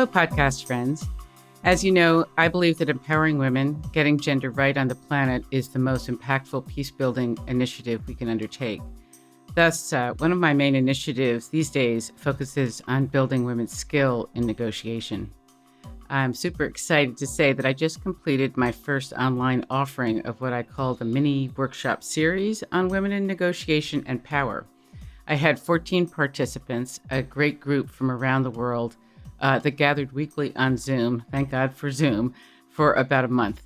Hello, podcast friends. As you know, I believe that empowering women, getting gender right on the planet, is the most impactful peace-building initiative we can undertake. Thus, one of my main initiatives these days focuses on building women's skill in negotiation. I'm super excited to say that I just completed my first online offering of what I call the mini workshop series on women in negotiation and power. I had 14 participants, a great group from around the world that gathered weekly on Zoom, thank God for Zoom, for about a month.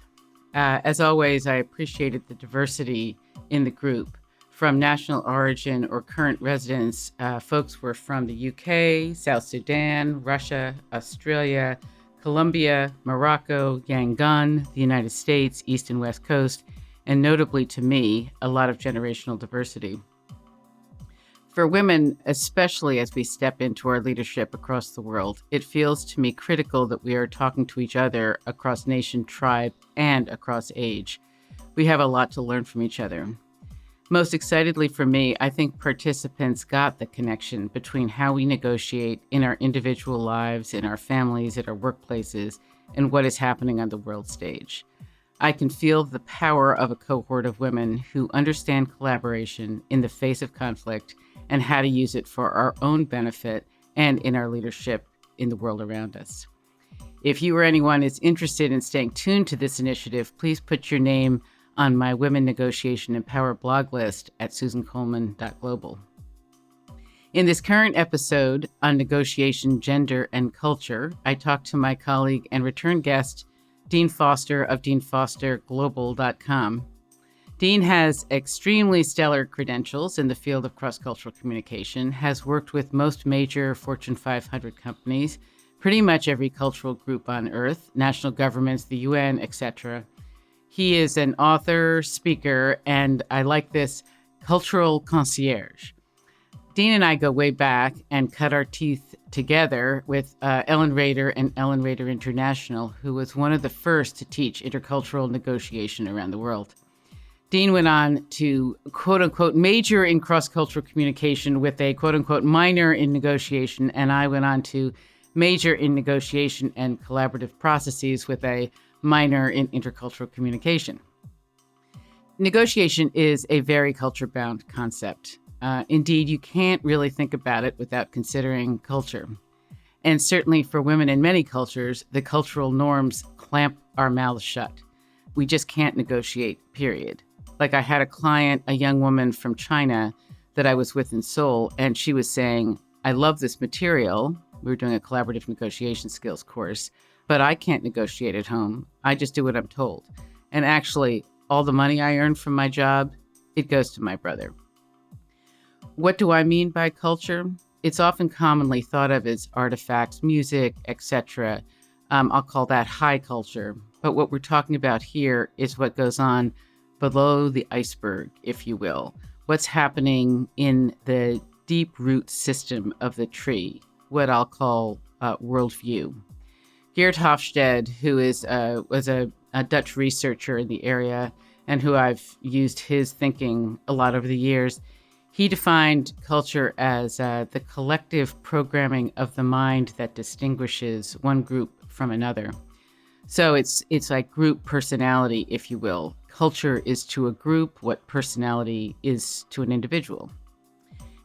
As always, I appreciated the diversity in the group. From national origin or current residents, folks were from the UK, South Sudan, Russia, Australia, Colombia, Morocco, Yangon, the United States, East and West Coast, and notably to me, a lot of generational diversity. For women, especially as we step into our leadership across the world, it feels to me critical that we are talking to each other across nation, tribe, and across age. We have a lot to learn from each other. Most excitedly for me, I think participants got the connection between how we negotiate in our individual lives, in our families, at our workplaces, and what is happening on the world stage. I can feel the power of a cohort of women who understand collaboration in the face of conflict and how to use it for our own benefit and in our leadership in the world around us. If you or anyone is interested in staying tuned to this initiative, please put your name on my Women Negotiation and Power blog list at susancoleman.global. In this current episode on negotiation, gender, and culture, I talked to my colleague and return guest, Dean Foster of deanfosterglobal.com. Dean has extremely stellar credentials in the field of cross-cultural communication, has worked with most major Fortune 500 companies, pretty much every cultural group on Earth, national governments, the UN, etc. He is an author, speaker, and I like this, cultural concierge. Dean and I go way back and cut our teeth together with Ellen Rader and Ellen Rader International, who was one of the first to teach intercultural negotiation around the world. Dean went on to, quote unquote, major in cross-cultural communication with a, quote unquote, minor in negotiation. And I went on to major in negotiation and collaborative processes with a minor in intercultural communication. Negotiation is a very culture-bound concept. Indeed, you can't really think about it without considering culture. And certainly for women in many cultures, the cultural norms clamp our mouths shut. We just can't negotiate, period. Like I had a client, a young woman from China that I was with in Seoul, and she was saying, I love this material. We were doing a collaborative negotiation skills course, but I can't negotiate at home. I just do what I'm told. And actually, all the money I earn from my job, it goes to my brother. What do I mean by culture? It's often commonly thought of as artifacts, music, etc. I'll call that high culture. But what we're talking about here is what goes on below the iceberg, if you will. What's happening in the deep root system of the tree, what I'll call worldview. Geert Hofstede, who was a Dutch researcher in the area and who I've used his thinking a lot over the years, he defined culture as the collective programming of the mind that distinguishes one group from another. So it's like group personality, if you will. Culture is to a group what personality is to an individual.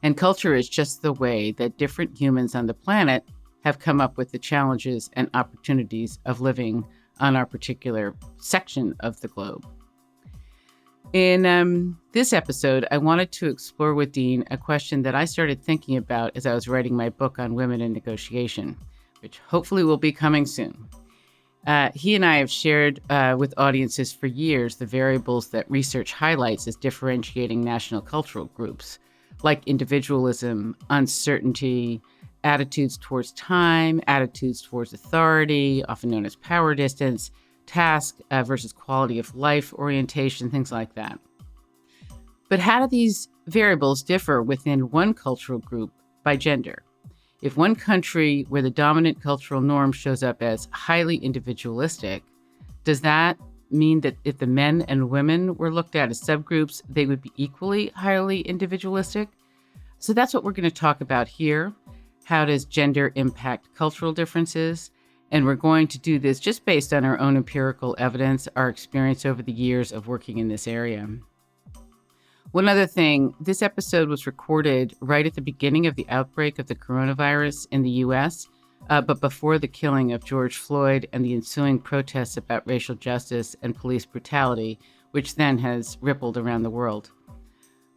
And culture is just the way that different humans on the planet have come up with the challenges and opportunities of living on our particular section of the globe. In this episode, I wanted to explore with Dean a question that I started thinking about as I was writing my book on women in negotiation, which hopefully will be coming soon. He and I have shared with audiences for years the variables that research highlights as differentiating national cultural groups, like individualism, uncertainty, attitudes towards time, attitudes towards authority, often known as power distance, task versus quality of life orientation, things like that. But how do these variables differ within one cultural group by gender? If one country where the dominant cultural norm shows up as highly individualistic, does that mean that if the men and women were looked at as subgroups, they would be equally highly individualistic? So that's what we're going to talk about here. How does gender impact cultural differences? And we're going to do this just based on our own empirical evidence, our experience over the years of working in this area. One other thing, this episode was recorded right at the beginning of the outbreak of the coronavirus in the U.S., but before the killing of George Floyd and the ensuing protests about racial justice and police brutality, which then has rippled around the world.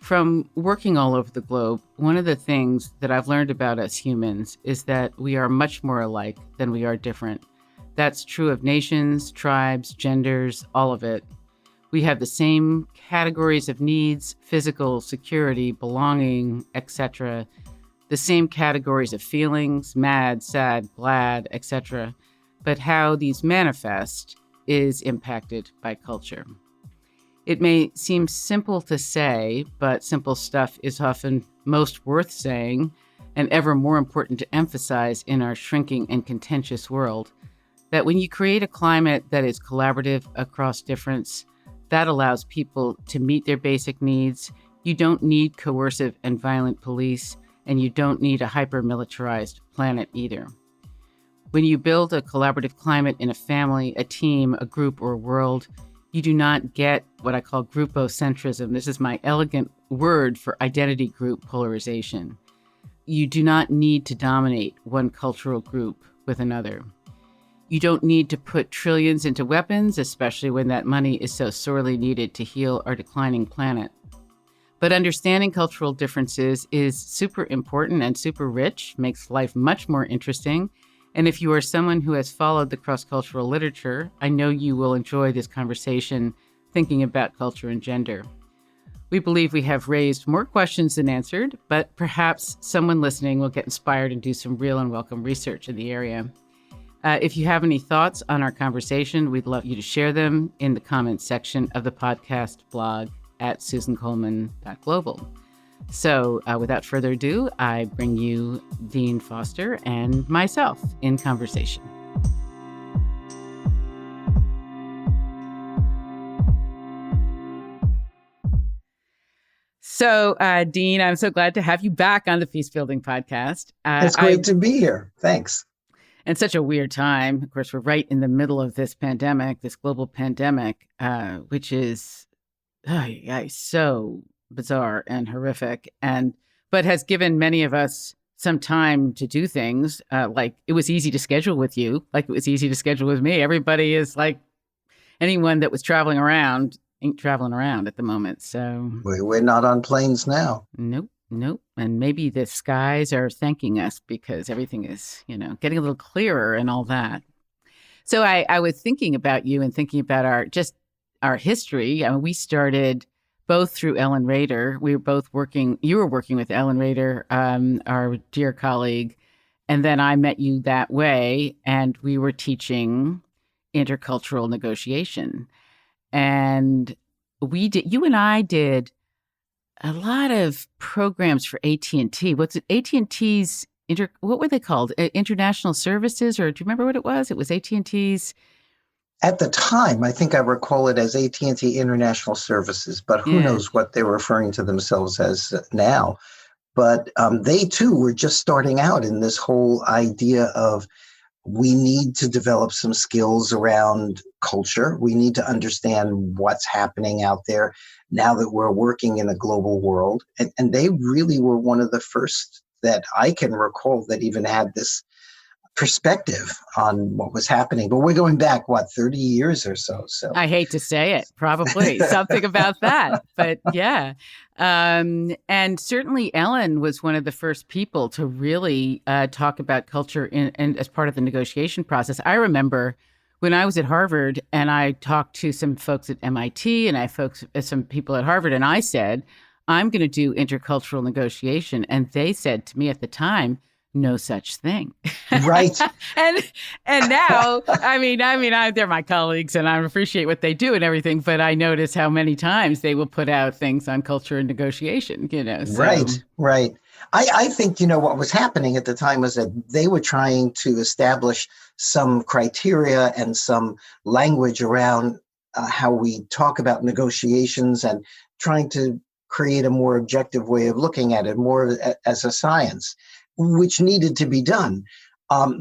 From working all over the globe, one of the things that I've learned about us humans is that we are much more alike than we are different. That's true of nations, tribes, genders, all of it. We have the same categories of needs, physical, security, belonging, etc., the same categories of feelings, mad, sad, glad, etc., but how these manifest is impacted by culture. It may seem simple to say, but simple stuff is often most worth saying and ever more important to emphasize in our shrinking and contentious world, that when you create a climate that is collaborative across difference, that allows people to meet their basic needs. You don't need coercive and violent police, and you don't need a hyper-militarized planet either. When you build a collaborative climate in a family, a team, a group, or a world, you do not get what I call groupocentrism. This is my elegant word for identity group polarization. You do not need to dominate one cultural group with another. You don't need to put trillions into weapons, especially when that money is so sorely needed to heal our declining planet. But understanding cultural differences is super important and super rich, makes life much more interesting. And if you are someone who has followed the cross-cultural literature, I know you will enjoy this conversation thinking about culture and gender. We believe we have raised more questions than answered, but perhaps someone listening will get inspired and do some real and welcome research in the area. If you have any thoughts on our conversation, we'd love you to share them in the comments section of the podcast blog at susancoleman.global. So without further ado, I bring you Dean Foster and myself in conversation. So, Dean, I'm so glad to have you back on the Peacebuilding podcast. It's great to be here. Thanks. And such a weird time. Of course, we're right in the middle of this pandemic, this global pandemic, which is so bizarre and horrific, but has given many of us some time to do things. Like it was easy to schedule with you, like it was easy to schedule with me. Everybody is like, anyone that was traveling around ain't traveling around at the moment. So we're not on planes now. Nope. And maybe the skies are thanking us because everything is, getting a little clearer and all that. So I was thinking about you and thinking about our history. I mean, we started both through Ellen Rader. We were both working. You were working with Ellen Rader, our dear colleague. And then I met you that way. And we were teaching intercultural negotiation. And you and I did a lot of programs for AT&T. What's it? AT&T's, what were they called? International Services, or do you remember what it was? It was AT&T's. At the time, I think I recall it as AT&T International Services, but who knows what they're referring to themselves as now. But they too were just starting out in this whole idea of we need to develop some skills around culture. We need to understand what's happening out there now that we're working in a global world. And they really were one of the first that I can recall that even had this perspective on what was happening. But we're going back, 30 years or so. So I hate to say it, probably something about that. But yeah. And certainly Ellen was one of the first people to really talk about culture and as part of the negotiation process. I remember when I was at Harvard and I talked to some folks at MIT and some people at Harvard, and I said, I'm going to do intercultural negotiation. And they said to me at the time, no such thing. Right. and now, I mean, they're my colleagues and I appreciate what they do and everything, but I notice how many times they will put out things on culture and negotiation, So. Right. I think, what was happening at the time was that they were trying to establish some criteria and some language around how we talk about negotiations and trying to create a more objective way of looking at it, more as a science, which needed to be done.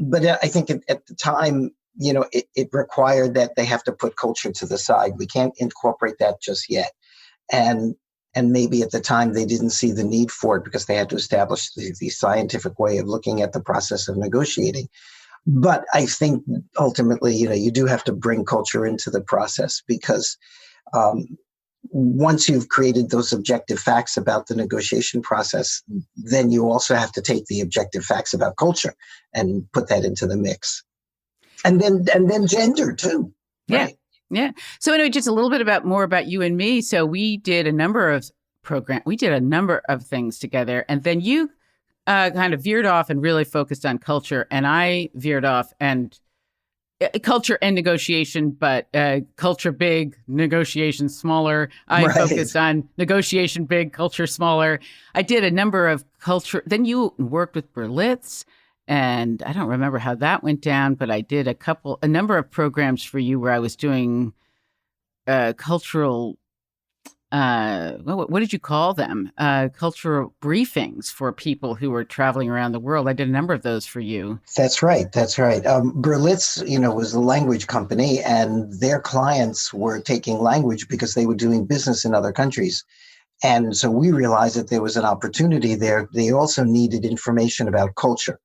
But I think at the time, it required that they have to put culture to the side. We can't incorporate that just yet. And maybe at the time they didn't see the need for it because they had to establish the scientific way of looking at the process of negotiating. But I think ultimately, you do have to bring culture into the process because once you've created those objective facts about the negotiation process, then you also have to take the objective facts about culture and put that into the mix. And then gender too. Right? Yeah. So anyway, just a little bit more about you and me. So we did a number of things together, and then you kind of veered off and really focused on culture, and I veered off and culture and negotiation, but culture big, negotiation smaller. I focused on negotiation big, culture smaller. I did a number of culture. Then you worked with Berlitz, and I don't remember how that went down, but I did a number of programs for you where I was doing cultural. What did you call them? Cultural briefings for people who were traveling around the world. I did a number of those for you. That's right. Berlitz, was a language company, and their clients were taking language because they were doing business in other countries. And so we realized that there was an opportunity there. They also needed information about culture.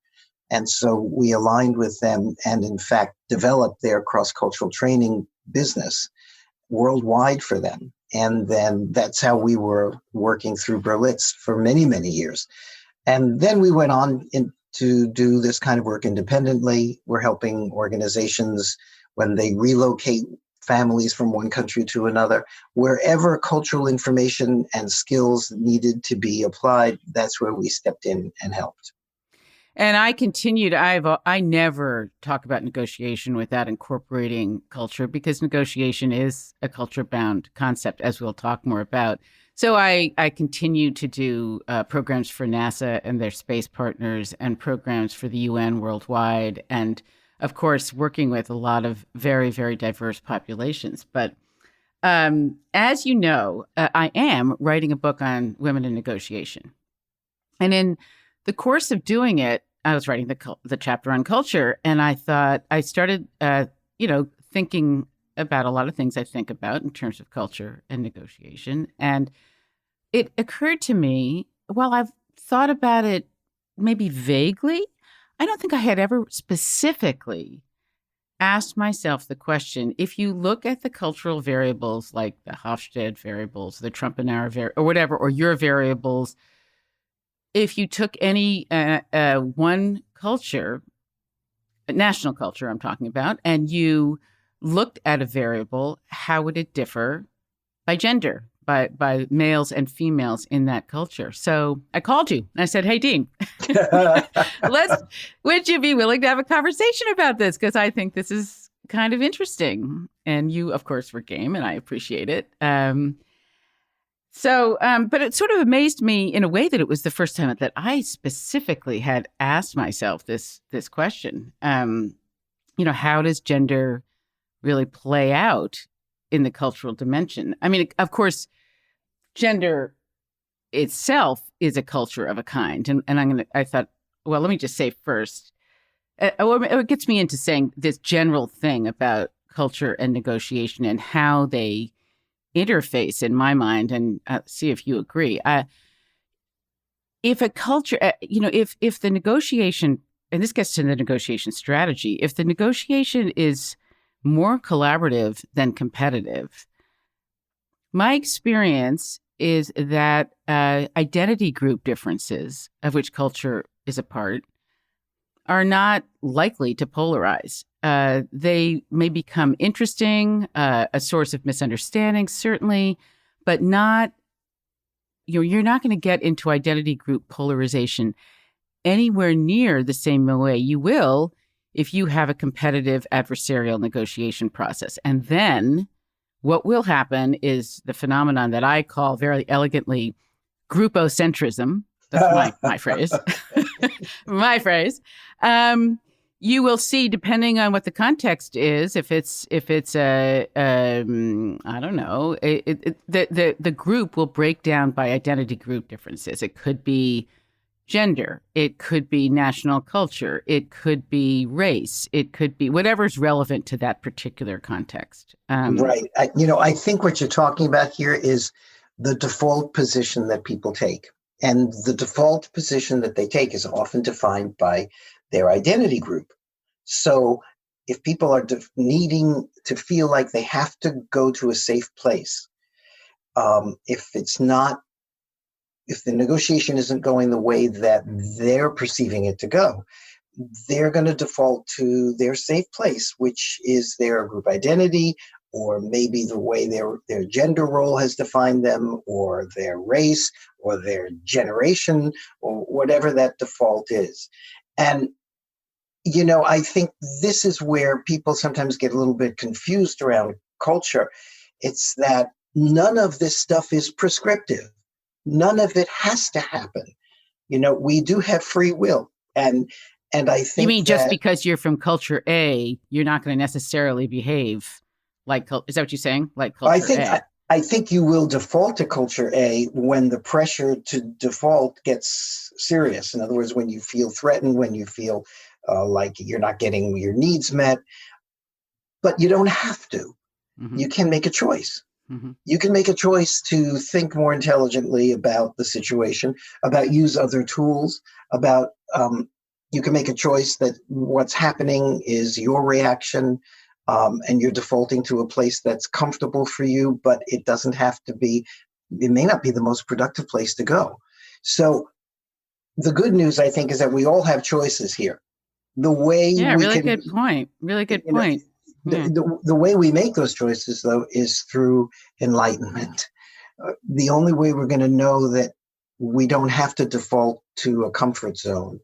And so we aligned with them and, in fact, developed their cross-cultural training business worldwide for them. And then that's how we were working through Berlitz for many, many years. And then we went on to do this kind of work independently. We're helping organizations when they relocate families from one country to another. Wherever cultural information and skills needed to be applied, that's where we stepped in and helped. And I continued. I never talk about negotiation without incorporating culture, because negotiation is a culture-bound concept, as we'll talk more about. So I continue to do programs for NASA and their space partners, and programs for the UN worldwide, and of course working with a lot of very, very diverse populations. But as you know, I am writing a book on women in negotiation, and in the course of doing it, I was writing the chapter on culture, and I thought I started, thinking about a lot of things I think about in terms of culture and negotiation. And it occurred to me, while I've thought about it maybe vaguely, I don't think I had ever specifically asked myself the question, if you look at the cultural variables like the Hofstede variables, the Trumpenauer or whatever, or your variables, if you took any one culture, national culture I'm talking about, and you looked at a variable, how would it differ by gender, by males and females in that culture? So I called you and I said, hey, Dean, would you be willing to have a conversation about this? Because I think this is kind of interesting. And you, of course, were game, and I appreciate it. But it sort of amazed me in a way that it was the first time that I specifically had asked myself this question. How does gender really play out in the cultural dimension? I mean, of course, gender itself is a culture of a kind. And I thought, well, let me just say first, it gets me into saying this general thing about culture and negotiation and how they interface in my mind, and see if you agree. If a culture, if the negotiation, and this gets to the negotiation strategy, if the negotiation is more collaborative than competitive, my experience is that identity group differences, of which culture is a part, are not likely to polarize. They may become interesting, a source of misunderstanding, certainly, but not, you're not going to get into identity group polarization anywhere near the same way you will if you have a competitive adversarial negotiation process. And then what will happen is the phenomenon that I call very elegantly groupocentrism. That's my phrase. My phrase. You will see, depending on what the context is, if it's I don't know, the group will break down by identity group differences. It could be gender, it could be national culture, it could be race, it could be whatever's relevant to that particular context. Right. I think what you're talking about here is the default position that people take. And the default position that they take is often defined by their identity group. So if people are needing to feel like they have to go to a safe place, if the negotiation isn't going the way that they're perceiving it to go, they're going to default to their safe place, which is their group identity, or maybe the way their gender role has defined them, or their race, or their generation, or whatever that default is. And, I think this is where people sometimes get a little bit confused around culture. It's that none of this stuff is prescriptive. None of it has to happen. We do have free will. And I think you mean just because you're from culture A, you're not going to necessarily behave like, is that what you're saying? Like culture A? I think you will default to culture A when the pressure to default gets serious. In other words, when you feel threatened, when you feel like you're not getting your needs met. But you don't have to. Mm-hmm. You can make a choice. Mm-hmm. You can make a choice to think more intelligently about the situation, about use other tools, about you can make a choice that what's happening is your reaction, and you're defaulting to a place that's comfortable for you, but it doesn't have to be, it may not be the most productive place to go. So the good news, I think, is that we all have choices here. The way good point. Really good point. The way we make those choices, though, is through enlightenment. The only way we're going to know that we don't have to default to a comfort zone.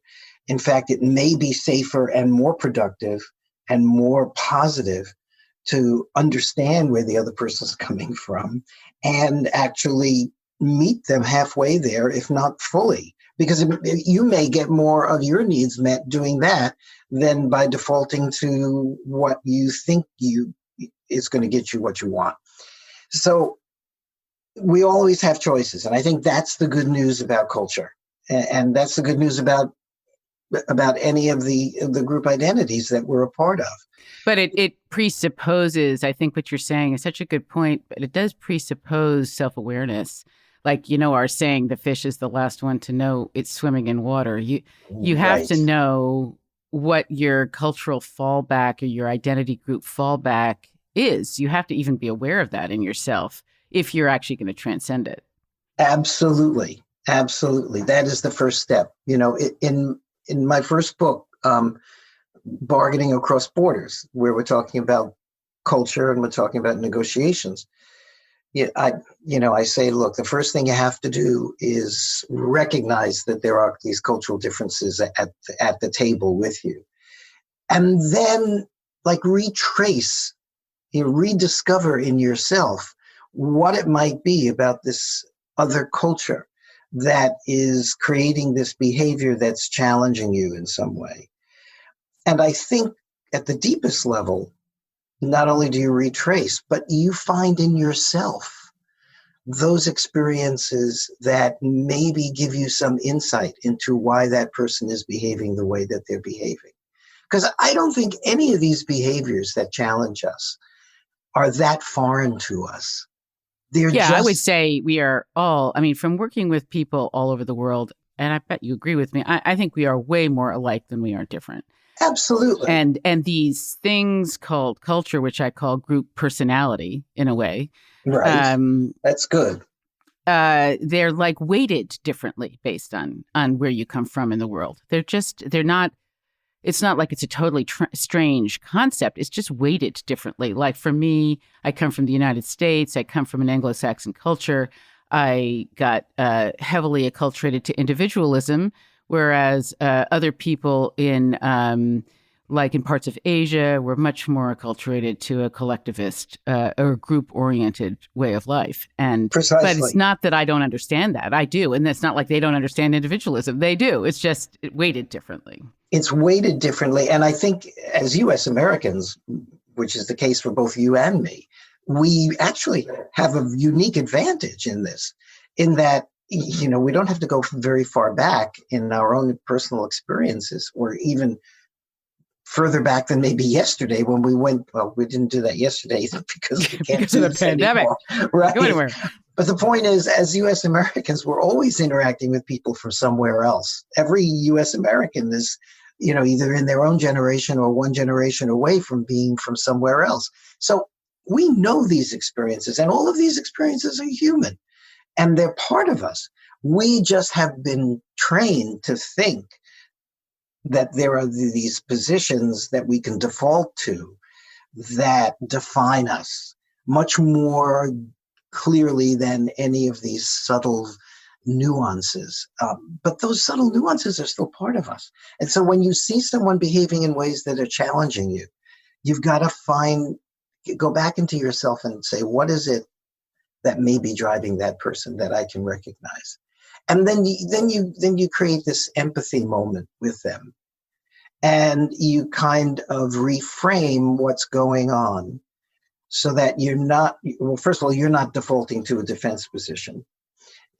In fact, it may be safer and more productive and more positive to understand where the other person's coming from and actually meet them halfway there, if not fully. Because you may get more of your needs met doing that than by defaulting to what you think is going to get you what you want. So we always have choices. And I think that's the good news about culture. And that's the good news about any of the group identities that we're a part of. But it presupposes, I think what you're saying is such a good point, but it does presuppose self-awareness. Like, our saying, the fish is the last one to know it's swimming in water. You have to know what your cultural fallback or your identity group fallback is. You have to even be aware of that in yourself if you're actually going to transcend it. Absolutely. Absolutely. That is the first step. In my first book, Bargaining Across Borders, where we're talking about culture and we're talking about negotiations, I say, look, the first thing you have to do is recognize that there are these cultural differences at the table with you. And then retrace, rediscover in yourself what it might be about this other culture that is creating this behavior that's challenging you in some way. And I think at the deepest level, not only do you retrace, but you find in yourself those experiences that maybe give you some insight into why that person is behaving the way that they're behaving. Because I don't think any of these behaviors that challenge us are that foreign to us. I would say we are all, from working with people all over the world, and I bet you agree with me, I think we are way more alike than we are different. Absolutely. And these things called culture, which I call group personality in a way. Right. That's good. They're weighted differently based on where you come from in the world. They're not, it's not like it's a totally strange concept. It's just weighted differently. Like for me, I come from the United States. I come from an Anglo-Saxon culture. I got heavily acculturated to individualism, whereas other people in parts of Asia were much more acculturated to a collectivist or group-oriented way of life. And Precisely. But it's not that I don't understand that. I do. And it's not like they don't understand individualism. They do. It's just weighted differently. It's weighted differently. And I think as U.S. Americans, which is the case for both you and me, we actually have a unique advantage in this, in that we don't have to go very far back in our own personal experiences, or even further back than maybe yesterday when we went. Well, we didn't do that yesterday because we can't because of do the this pandemic. anymore, right? Go anywhere. But the point is, as U.S. Americans, we're always interacting with people from somewhere else. Every U.S. American is, either in their own generation or one generation away from being from somewhere else. So we know these experiences, and all of these experiences are human, and they're part of us. We just have been trained to think that there are these positions that we can default to that define us much more clearly than any of these subtle nuances. But those subtle nuances are still part of us. And so when you see someone behaving in ways that are challenging you, you've got to go back into yourself and say, what is it that may be driving that person that I can recognize? And then you create this empathy moment with them. And you kind of reframe what's going on so that you're not, well, first of all, you're not defaulting to a defense position.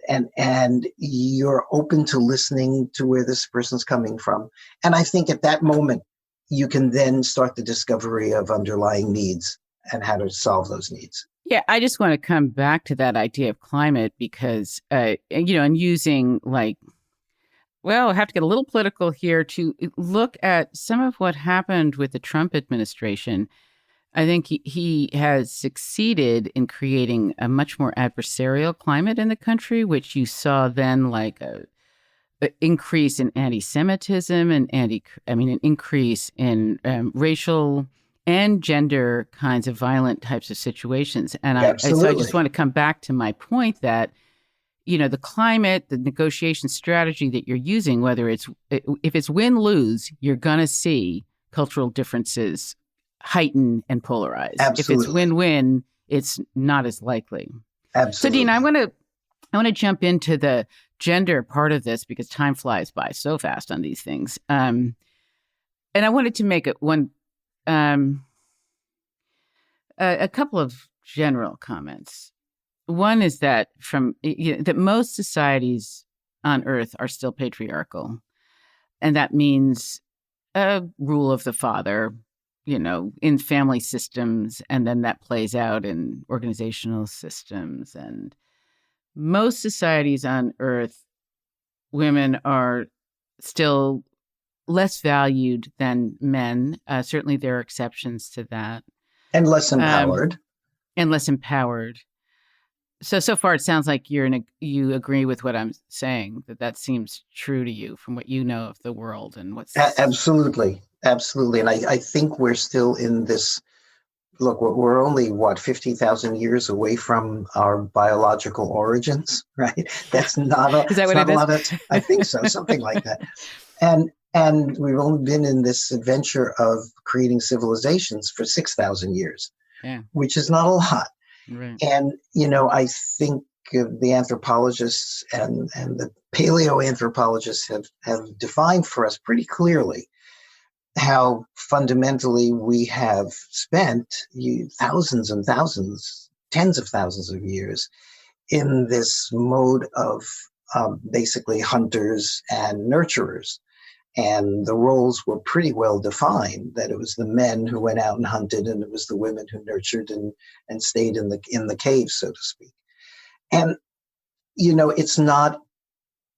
And you're open to listening to where this person's coming from. And I think at that moment, you can then start the discovery of underlying needs and how to solve those needs. Yeah, I just want to come back to that idea of climate because, and using I have to get a little political here to look at some of what happened with the Trump administration. I think he has succeeded in creating a much more adversarial climate in the country, which you saw then an increase in anti-Semitism and an increase in racial and gender kinds of violent types of situations. And so I just want to come back to my point that, the climate, the negotiation strategy that you're using, if it's win-lose, you're going to see cultural differences heighten and polarize. Absolutely. If it's win-win, it's not as likely. Absolutely. So, Dean, I want to jump into the gender part of this because time flies by so fast on these things. And I wanted to make a couple of general comments. One is that that most societies on Earth are still patriarchal, and that means a rule of the father, in family systems, and then that plays out in organizational systems. And most societies on Earth, women are still less valued than men. Certainly, there are exceptions to that, and less empowered. So far, it sounds like you agree with what I'm saying, that seems true to you from what you know of the world and what's... Absolutely. Absolutely. And I think we're still in this, look, we're only, 50,000 years away from our biological origins, right? That's not a, is that what it is? A lot of, I think so, something like that. And we've only been in this adventure of creating civilizations for 6,000 years, which is not a lot. Right. And, I think the anthropologists and the paleoanthropologists have defined for us pretty clearly how fundamentally we have spent thousands and thousands, tens of thousands of years in this mode of basically hunters and nurturers. And the roles were pretty well defined, that it was the men who went out and hunted, and it was the women who nurtured and stayed in the cave, so to speak. And, it's not,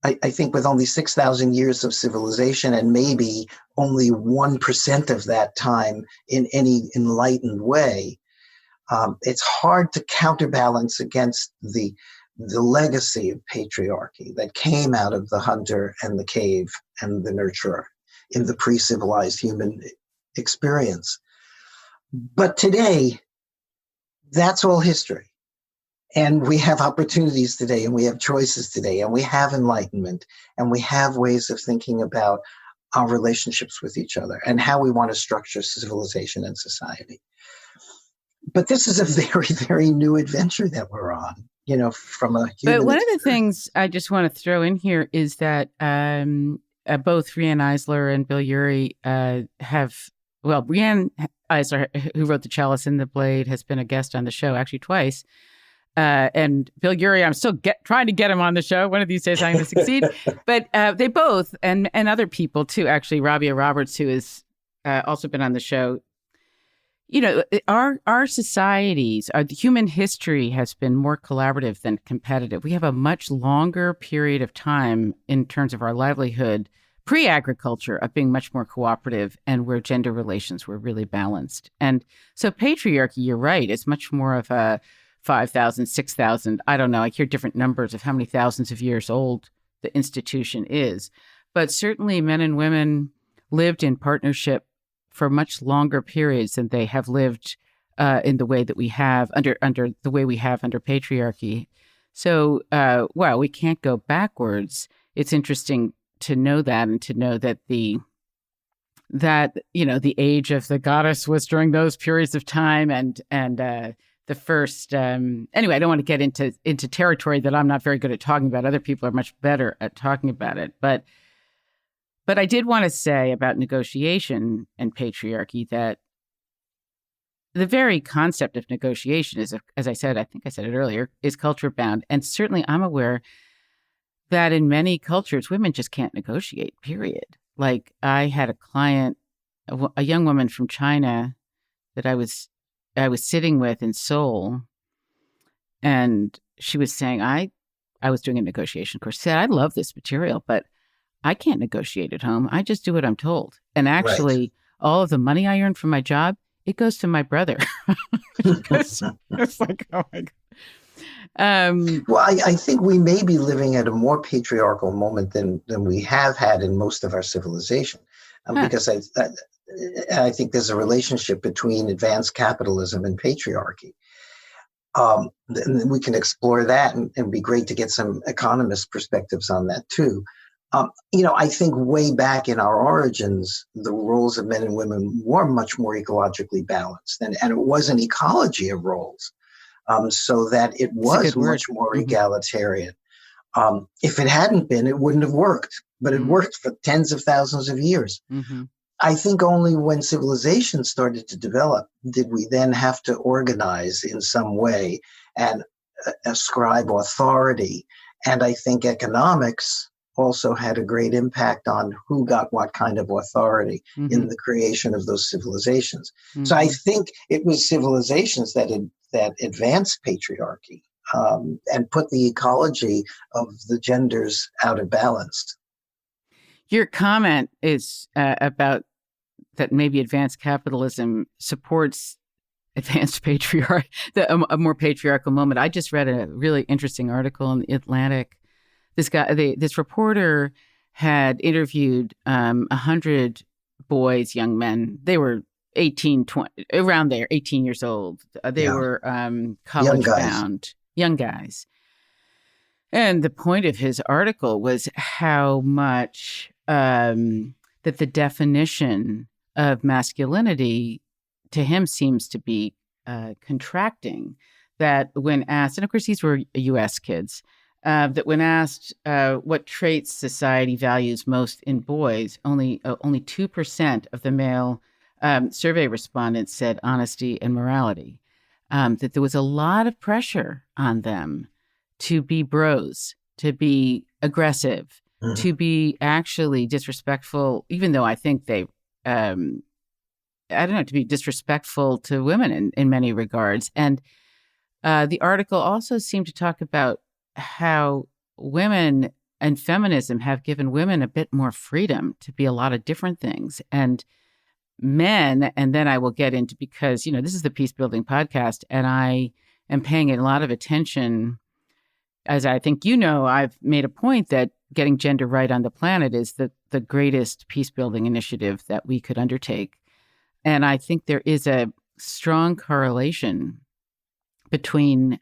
I think with only 6,000 years of civilization and maybe only 1% of that time in any enlightened way, it's hard to counterbalance against the legacy of patriarchy that came out of the hunter and the cave and the nurturer in the pre-civilized human experience. But today, that's all history. And we have opportunities today, and we have choices today, and we have enlightenment, and we have ways of thinking about our relationships with each other and how we want to structure civilization and society. But this is a very, very new adventure that we're on, from a human But one experience. of the things I just want to throw in here is that both Riane Eisler and Bill Urey Riane Eisler, who wrote The Chalice and the Blade, has been a guest on the show actually twice. and Bill Urey, I'm still trying to get him on the show. One of these days I'm going to succeed. But they both, and other people too, actually, Rabia Roberts, who has also been on the show. You know, our societies, the human history has been more collaborative than competitive. We have a much longer period of time in terms of our livelihood, pre-agriculture, of being much more cooperative and where gender relations were really balanced. And so patriarchy, you're right, is much more of a 5,000, 6,000, I don't know, I hear different numbers of how many thousands of years old the institution is. But certainly men and women lived in partnership for much longer periods than they have lived in the way that we have under the way we have under patriarchy. So, while we can't go backwards, it's interesting to know that, and to know that the age of the goddess was during those periods of time, and the first anyway, I don't want to get into territory that I'm not very good at talking about. Other people are much better at talking about it, but I did want to say about negotiation and patriarchy that the very concept of negotiation is, as I said, I think I said it earlier, is culture bound. And certainly I'm aware that in many cultures, women just can't negotiate, period. Like, I had a client, a young woman from China that I was sitting with in Seoul, and she was saying, I was doing a negotiation course. She said, I love this material, but I can't negotiate at home. I just do what I'm told. And actually, all of the money I earn from my job, it goes to my brother. It's like, oh my God. Well, I think we may be living at a more patriarchal moment than we have had in most of our civilization, because I think there's a relationship between advanced capitalism and patriarchy. And we can explore that, and it'd be great to get some economist perspectives on that too. I think way back in our origins, the roles of men and women were much more ecologically balanced, and it was an ecology of roles, so that it was much more egalitarian. If it hadn't been, it wouldn't have worked, but it worked for tens of thousands of years. Mm-hmm. I think only when civilization started to develop did we then have to organize in some way and ascribe authority. And I think economics also had a great impact on who got what kind of authority in the creation of those civilizations. Mm-hmm. So I think it was civilizations that advanced patriarchy and put the ecology of the genders out of balance. Your comment is about that maybe advanced capitalism supports advanced patriarchy, a more patriarchal moment. I just read a really interesting article in the Atlantic. This reporter had interviewed 100 boys, young men. They were 18, 20, around there, 18 years old. They were college-bound, young guys. And the point of his article was how much that the definition of masculinity to him seems to be contracting. That when asked, and of course these were U.S. kids, that when asked what traits society values most in boys, only 2% of the male survey respondents said honesty and morality. That there was a lot of pressure on them to be bros, to be aggressive, to be actually disrespectful, even though I think they, to be disrespectful to women in many regards. And the article also seemed to talk about how women and feminism have given women a bit more freedom to be a lot of different things. And men, and then I will get into, because, this is the Peace Building podcast, and I am paying a lot of attention, as I think I've made a point that getting gender right on the planet is the greatest peace building initiative that we could undertake. And I think there is a strong correlation between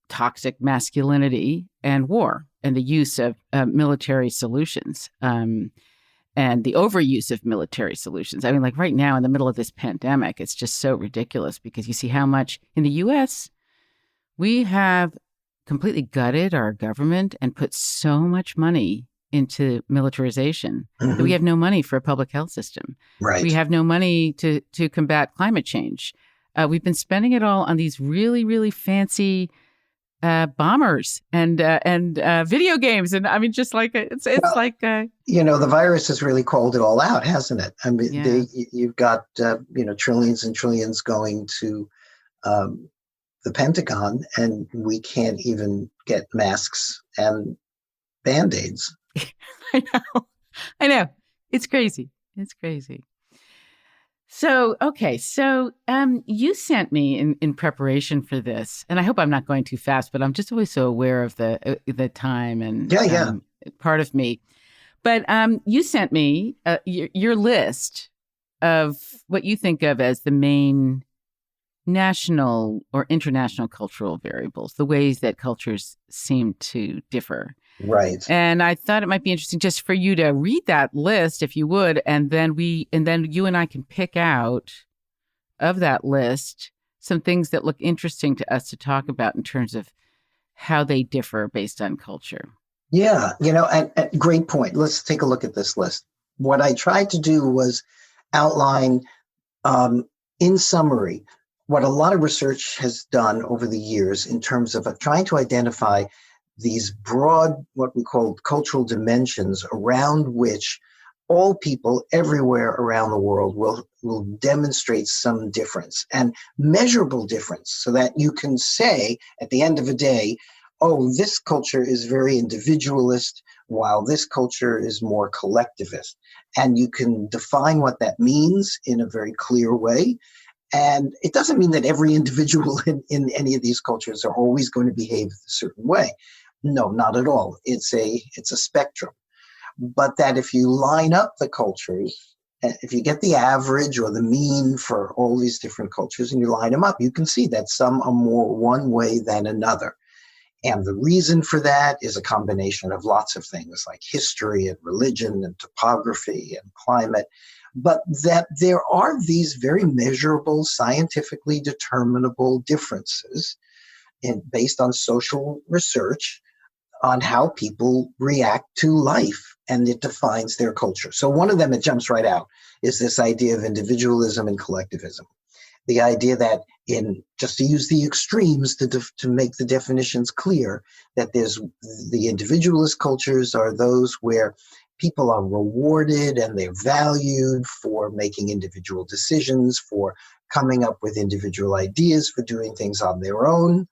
toxic masculinity and war, and the use of military solutions, and the overuse of military solutions. I mean, like right now in the middle of this pandemic, it's just so ridiculous, because you see how much in the U.S. we have completely gutted our government and put so much money into militarization that we have no money for a public health system. Right. We have no money to combat climate change. we've been spending it all on these really, really fancy bombers and video games, and I mean, just like it's Well, like the virus has really called it all out, hasn't it? I mean, yeah. you've got trillions and trillions going to um, the Pentagon, and we can't even get masks and Band-Aids. I know, it's crazy. It's crazy. So, okay. So, you sent me in preparation for this, and I hope I'm not going too fast, but I'm just always so aware of the time and Yeah. part of me. But you sent me your list of what you think of as the main national or international cultural variables, the ways that cultures seem to differ. Right. And I thought it might be interesting just for you to read that list, if you would, and then you and I can pick out of that list some things that look interesting to us to talk about in terms of how they differ based on culture. Yeah, and great point. Let's take a look at this list. What I tried to do was outline, in summary, what a lot of research has done over the years in terms of trying to identify these broad, what we call cultural dimensions around which all people everywhere around the world will demonstrate some difference and measurable difference, so that you can say at the end of a day, oh, this culture is very individualist, while this culture is more collectivist. And you can define what that means in a very clear way. And it doesn't mean that every individual in any of these cultures are always going to behave a certain way. No, not at all. It's a spectrum. But that if you line up the cultures, if you get the average or the mean for all these different cultures and you line them up, you can see that some are more one way than another. And the reason for that is a combination of lots of things like history and religion and topography and climate, but that there are these very measurable, scientifically determinable differences based on social research on how people react to life, and it defines their culture. So one of them that jumps right out is this idea of individualism and collectivism. The idea that, just to use the extremes to make the definitions clear, that there's the individualist cultures are those where people are rewarded and they're valued for making individual decisions, for coming up with individual ideas, for doing things on their own.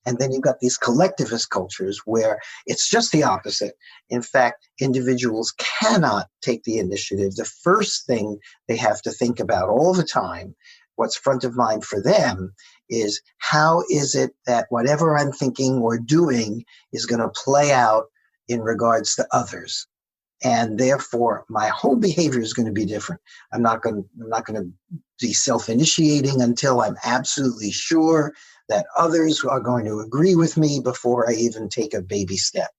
And then you've got these collectivist cultures where it's just the opposite. In fact, individuals cannot take the initiative. The first thing they have to think about all the time, what's front of mind for them, is how is it that whatever I'm thinking or doing is going to play out in regards to others. And therefore, my whole behavior is going to be different. I'm not going to be self-initiating until I'm absolutely sure that others are going to agree with me before I even take a baby step.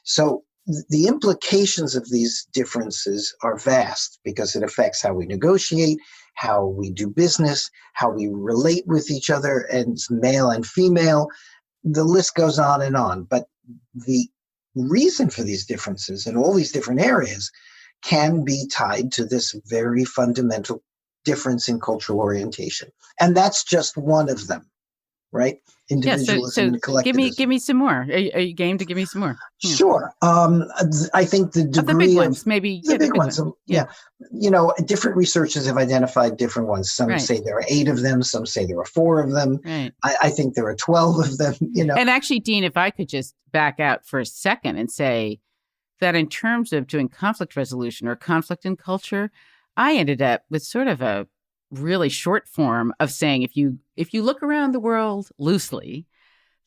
So the implications of these differences are vast because it affects how we negotiate, how we do business, how we relate with each other, and male and female. The list goes on and on. But the reason for these differences in all these different areas can be tied to this very fundamental difference in cultural orientation. And that's just one of them. Right? Individualism and collectivism. Give me some more. Are you game to give me some more? Yeah. Sure. I think the degree of the big ones, maybe the big ones. Yeah. Different researchers have identified different ones. Some say there are 8 of them. Some say there are 4 of them. Right. I think there are 12 of them. And actually, Dean, if I could just back out for a second and say that in terms of doing conflict resolution or conflict in culture, I ended up with sort of a really short form of saying if you look around the world loosely,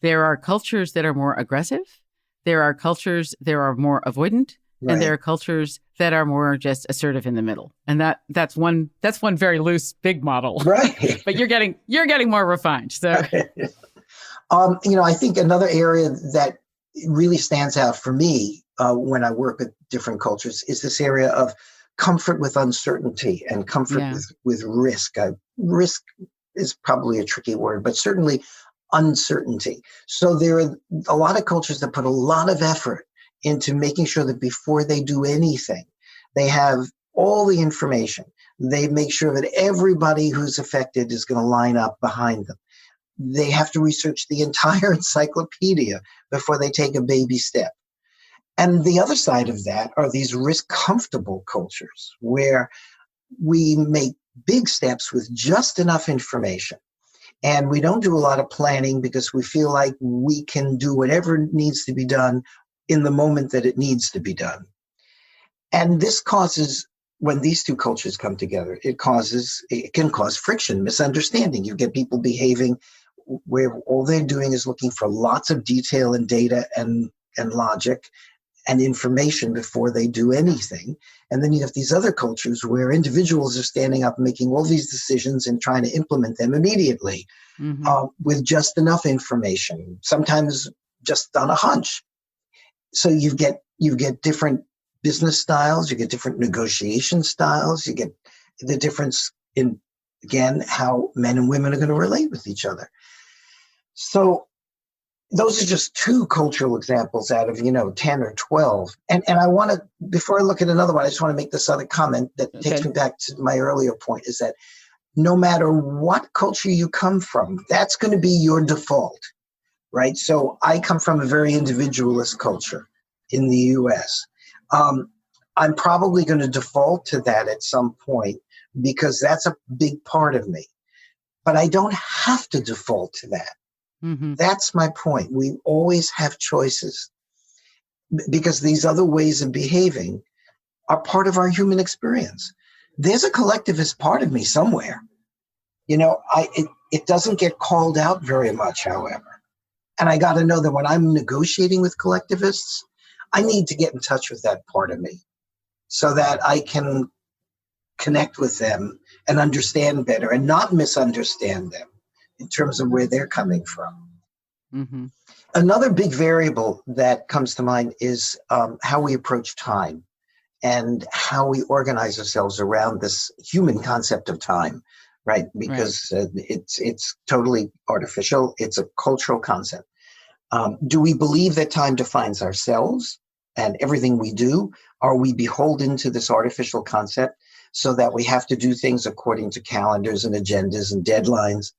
there are cultures that are more aggressive, there are cultures that are more avoidant, right, and there are cultures that are more just assertive in the middle. And that's one very loose big model. Right. But you're getting more refined. So I think another area that really stands out for me when I work with different cultures is this area of comfort with uncertainty and comfort with risk. Risk is probably a tricky word, but certainly uncertainty. So there are a lot of cultures that put a lot of effort into making sure that before they do anything, they have all the information. They make sure that everybody who's affected is going to line up behind them. They have to research the entire encyclopedia before they take a baby step. And the other side of that are these risk-comfortable cultures where we make big steps with just enough information. And we don't do a lot of planning because we feel like we can do whatever needs to be done in the moment that it needs to be done. And this causes, when these two cultures come together, it can cause friction, misunderstanding. You get people behaving where all they're doing is looking for lots of detail and data and logic and information before they do anything. And then you have these other cultures where individuals are standing up and making all these decisions and trying to implement them immediately with just enough information, sometimes just on a hunch. So you get different business styles, you get different negotiation styles, you get the difference in, again, how men and women are going to relate with each other. So those are just two cultural examples out of, 10 or 12. And I want to, before I look at another one, I just want to make this other comment that takes me back to my earlier point, is that no matter what culture you come from, that's going to be your default, right? So I come from a very individualist culture in the US. I'm probably going to default to that at some point because that's a big part of me. But I don't have to default to that. Mm-hmm. That's my point. We always have choices because these other ways of behaving are part of our human experience. There's a collectivist part of me somewhere. It doesn't get called out very much, however. And I got to know that when I'm negotiating with collectivists, I need to get in touch with that part of me so that I can connect with them and understand better and not misunderstand them in terms of where they're coming from. Mm-hmm. Another big variable that comes to mind is how we approach time and how we organize ourselves around this human concept of time, right? Because it's totally artificial. It's a cultural concept. Do we believe that time defines ourselves and everything we do? Are we beholden to this artificial concept so that we have to do things according to calendars and agendas and deadlines?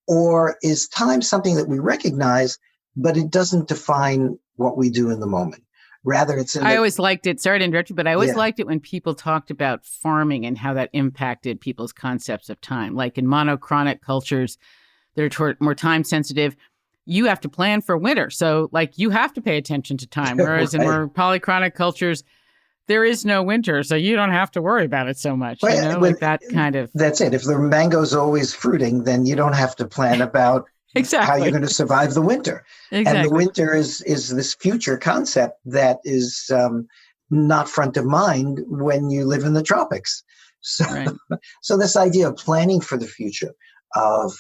Or is time something that we recognize, but it doesn't define what we do in the moment? Rather, it's I always liked it. Sorry to interrupt you, but I always liked it when people talked about farming and how that impacted people's concepts of time. Like in monochronic cultures that are more time sensitive, you have to plan for winter. So you have to pay attention to time. Whereas in more polychronic cultures, there is no winter, so you don't have to worry about it so much. That kind of. That's it. If the mango's always fruiting, then you don't have to plan about how you're going to survive the winter. Exactly. And the winter is this future concept that is not front of mind when you live in the tropics. So, so this idea of planning for the future, of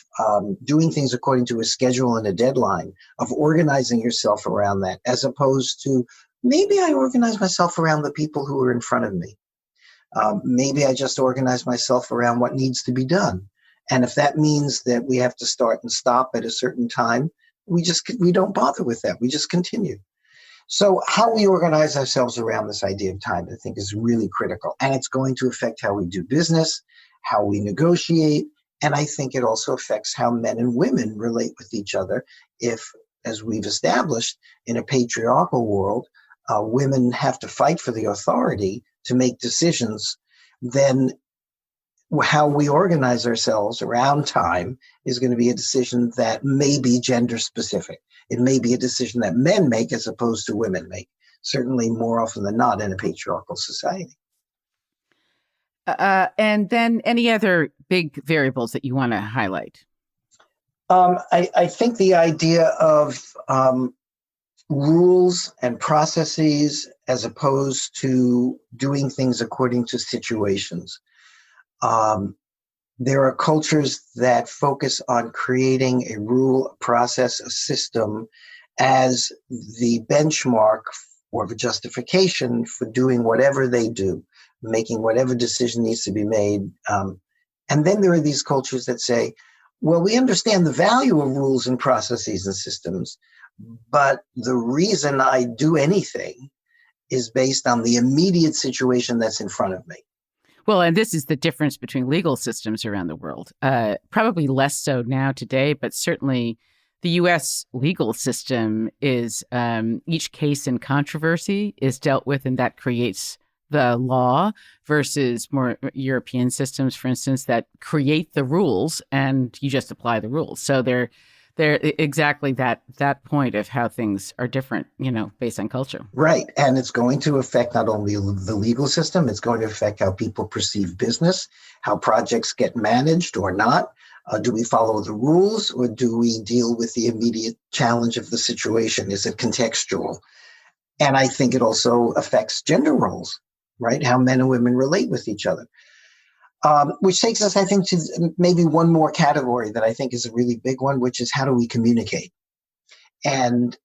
doing things according to a schedule and a deadline, of organizing yourself around that, as opposed to maybe I organize myself around the people who are in front of me. Maybe I just organize myself around what needs to be done. And if that means that we have to start and stop at a certain time, we don't bother with that. We just continue. So how we organize ourselves around this idea of time, I think, is really critical. And it's going to affect how we do business, how we negotiate. And I think it also affects how men and women relate with each other. If, as we've established, in a patriarchal world, women have to fight for the authority to make decisions, then how we organize ourselves around time is going to be a decision that may be gender specific. It may be a decision that men make as opposed to women make, certainly more often than not in a patriarchal society. And then any other big variables that you want to highlight? I think the idea of rules and processes as opposed to doing things according to situations. There are cultures that focus on creating a rule, a process, a system as the benchmark or the justification for doing whatever they do, making whatever decision needs to be made. And then there are these cultures that say, well, we understand the value of rules and processes and systems, but the reason I do anything is based on the immediate situation that's in front of me. Well, and this is the difference between legal systems around the world. Probably less so now today, but certainly the U.S. legal system is each case in controversy is dealt with, and that creates the law versus more European systems, for instance, that create the rules and you just apply the rules. So they're exactly that point of how things are different, based on culture. Right. And it's going to affect not only the legal system, it's going to affect how people perceive business, how projects get managed or not. Do we follow the rules, or do we deal with the immediate challenge of the situation? Is it contextual? And I think it also affects gender roles, right? How men and women relate with each other. Which takes us, I think, to maybe one more category that I think is a really big one, which is how do we communicate? And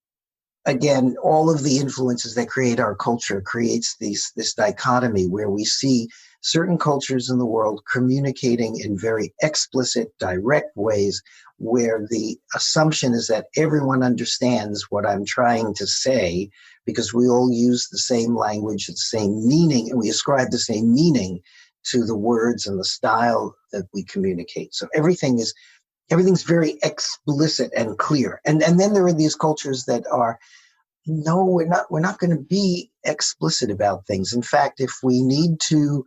again, all of the influences that create our culture creates this dichotomy where we see certain cultures in the world communicating in very explicit, direct ways, where the assumption is that everyone understands what I'm trying to say because we all use the same language, the same meaning, and we ascribe the same meaning to the words and the style that we communicate. So everything's very explicit and clear. And then there are these cultures that are, no, we're not going to be explicit about things. In fact, if we need to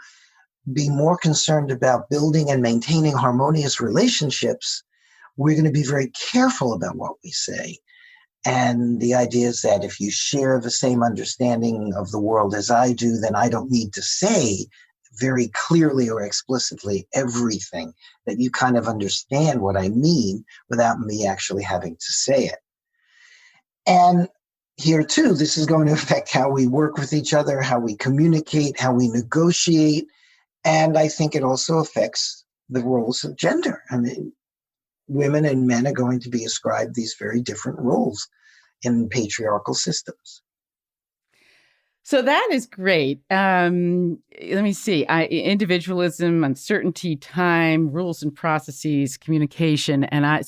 be more concerned about building and maintaining harmonious relationships, we're going to be very careful about what we say. And the idea is that if you share the same understanding of the world as I do, then I don't need to say very clearly or explicitly everything, that you kind of understand what I mean without me actually having to say it. And here too, this is going to affect how we work with each other, how we communicate, how we negotiate. And I think it also affects the roles of gender. I mean, women and men are going to be ascribed these very different roles in patriarchal systems. So that is great. Let me see. Individualism, uncertainty, time, rules and processes, communication. And I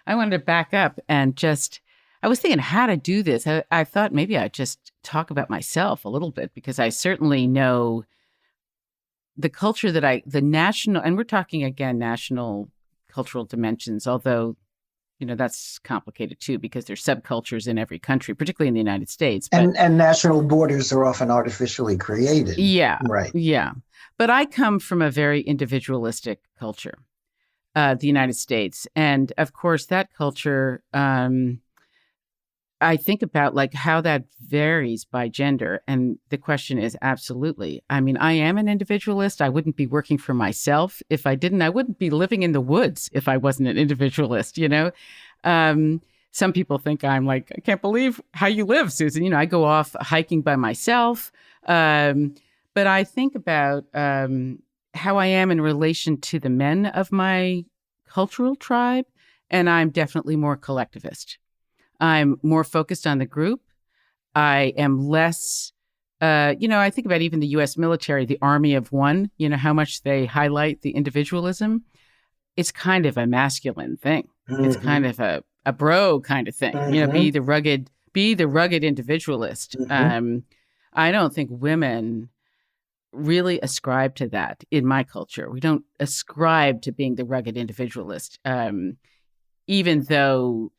wanted to back up and I was thinking how to do this. I thought maybe I'd just talk about myself a little bit, because I certainly know the culture and we're talking again, national cultural dimensions, although that's complicated too, because there's subcultures in every country, particularly in the United States. And national borders are often artificially created. Yeah. Right. Yeah. But I come from a very individualistic culture, the United States. And of course, that culture, I think about like how that varies by gender. And the question is absolutely. I mean, I am an individualist. I wouldn't be working for myself if I didn't. I wouldn't be living in the woods if I wasn't an individualist, Some people think I'm like, I can't believe how you live, Susan. I go off hiking by myself. But I think about how I am in relation to the men of my cultural tribe. And I'm definitely more collectivist. I'm more focused on the group. I am less, I think about even the U.S. military, the army of one, how much they highlight the individualism. It's kind of a masculine thing. Mm-hmm. It's kind of a bro kind of thing, Mm-hmm. Be the rugged individualist. Mm-hmm. I don't think women really ascribe to that in my culture. We don't ascribe to being the rugged individualist, even though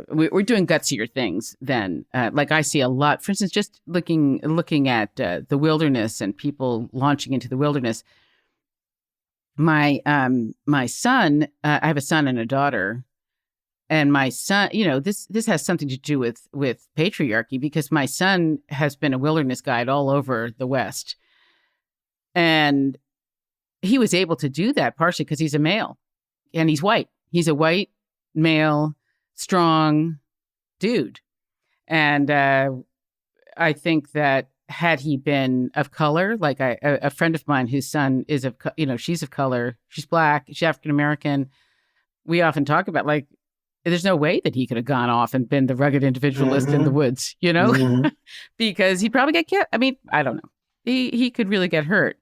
we're doing gutsier things then. Like I see a lot, for instance, just looking at the wilderness and people launching into the wilderness. My son, I have a son and a daughter, and my son, this has something to do with patriarchy, because my son has been a wilderness guide all over the West, and he was able to do that partially because he's a male and he's white. He's a white male, strong dude. And I think that had he been of color, like a friend of mine whose son is she's of color, she's Black, she's African-American. We often talk about like, there's no way that he could have gone off and been the rugged individualist in the woods, Mm-hmm. because he'd probably get killed. I mean, I don't know. He could really get hurt.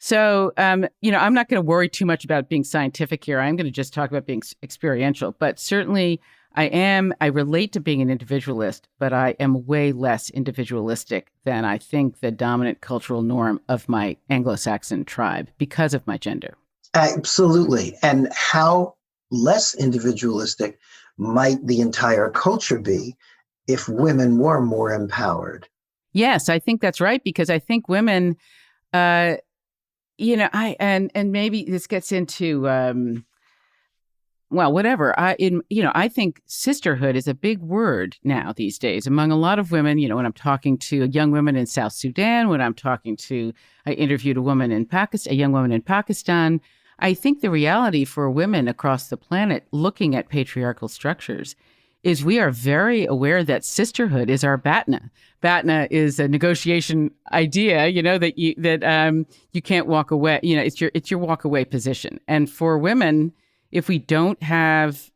So, I'm not going to worry too much about being scientific here. I'm going to just talk about being experiential. But certainly, I relate to being an individualist, but I am way less individualistic than I think the dominant cultural norm of my Anglo-Saxon tribe because of my gender. Absolutely. And how less individualistic might the entire culture be if women were more empowered? Yes, I think that's right, because I think women, uh, and maybe this gets into, well, whatever. I think sisterhood is a big word now these days among a lot of women. When I'm talking to young women in South Sudan, I interviewed a young woman in Pakistan. I think the reality for women across the planet looking at patriarchal structures is we are very aware that sisterhood is our BATNA. BATNA is a negotiation idea, that you can't walk away. It's your walk away position. And for women, if we don't have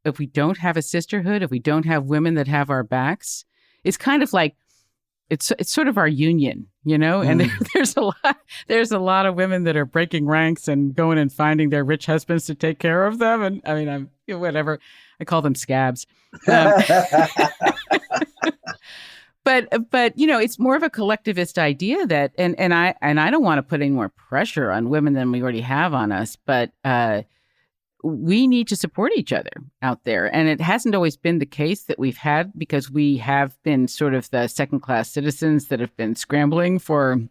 a sisterhood, if we don't have women that have our backs, it's kind of like it's sort of our union, and there's a lot of women that are breaking ranks and going and finding their rich husbands to take care of them. And I mean, whatever, I call them scabs. But it's more of a collectivist idea that, and I don't want to put any more pressure on women than we already have on us, but we need to support each other out there. And it hasn't always been the case that we've had, because we have been sort of the second-class citizens that have been scrambling to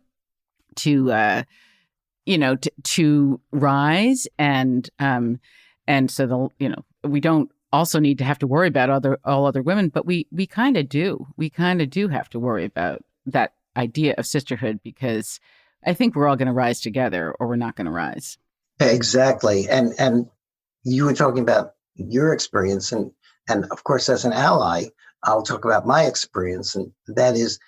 rise. And so we don't also need to have to worry about all other women, but we kind of do. We kind of do have to worry about that idea of sisterhood, because I think we're all going to rise together or we're not going to rise. Exactly. And you were talking about your experience, and of course, as an ally, I'll talk about my experience, and that is,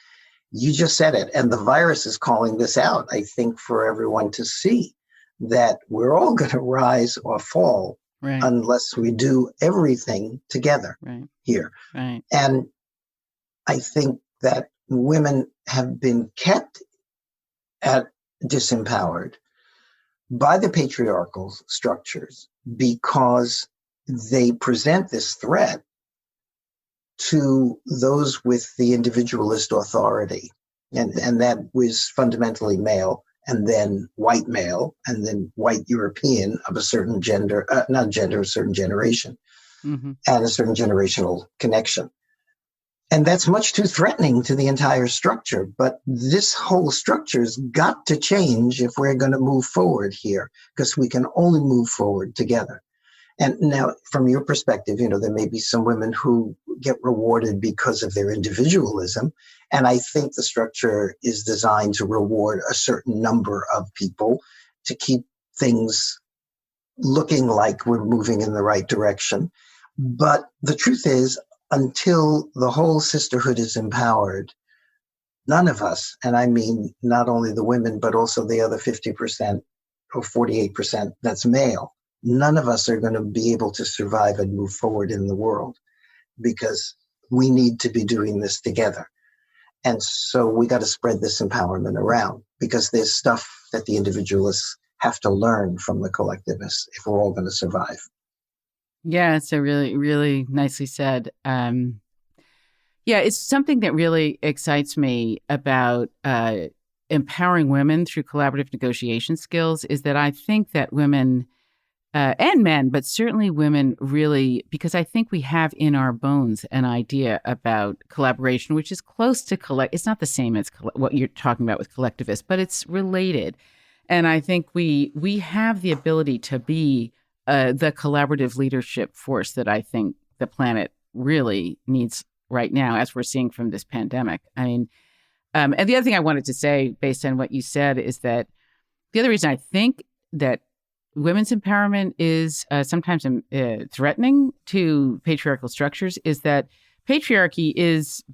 you just said it, and the virus is calling this out, I think, for everyone to see, that we're all going to rise or fall, right, unless we do everything together, right, here. Right. And I think that women have been kept disempowered by the patriarchal structures because they present this threat to those with the individualist authority. And that was fundamentally male, and then white male, and then white European of a certain gender, a certain generation, mm-hmm, and a certain generational connection. And that's much too threatening to the entire structure. But this whole structure's got to change if we're going to move forward here, because we can only move forward together. And now, from your perspective, there may be some women who get rewarded because of their individualism. And I think the structure is designed to reward a certain number of people to keep things looking like we're moving in the right direction. But the truth is, until the whole sisterhood is empowered, none of us, and I mean not only the women, but also the other 50% or 48% that's male, none of us are going to be able to survive and move forward in the world, because we need to be doing this together. And so we got to spread this empowerment around, because there's stuff that the individualists have to learn from the collectivists if we're all going to survive. Yeah, it's a really, really nicely said. It's something that really excites me about empowering women through collaborative negotiation skills, is that I think that women and men, but certainly women, really, because I think we have in our bones an idea about collaboration, which is close to it's not the same as what you're talking about with collectivists, but it's related. And I think we have the ability to be the collaborative leadership force that I think the planet really needs right now, as we're seeing from this pandemic. I mean, and the other thing I wanted to say, based on what you said, is that the other reason I think that women's empowerment is sometimes threatening to patriarchal structures is that patriarchy is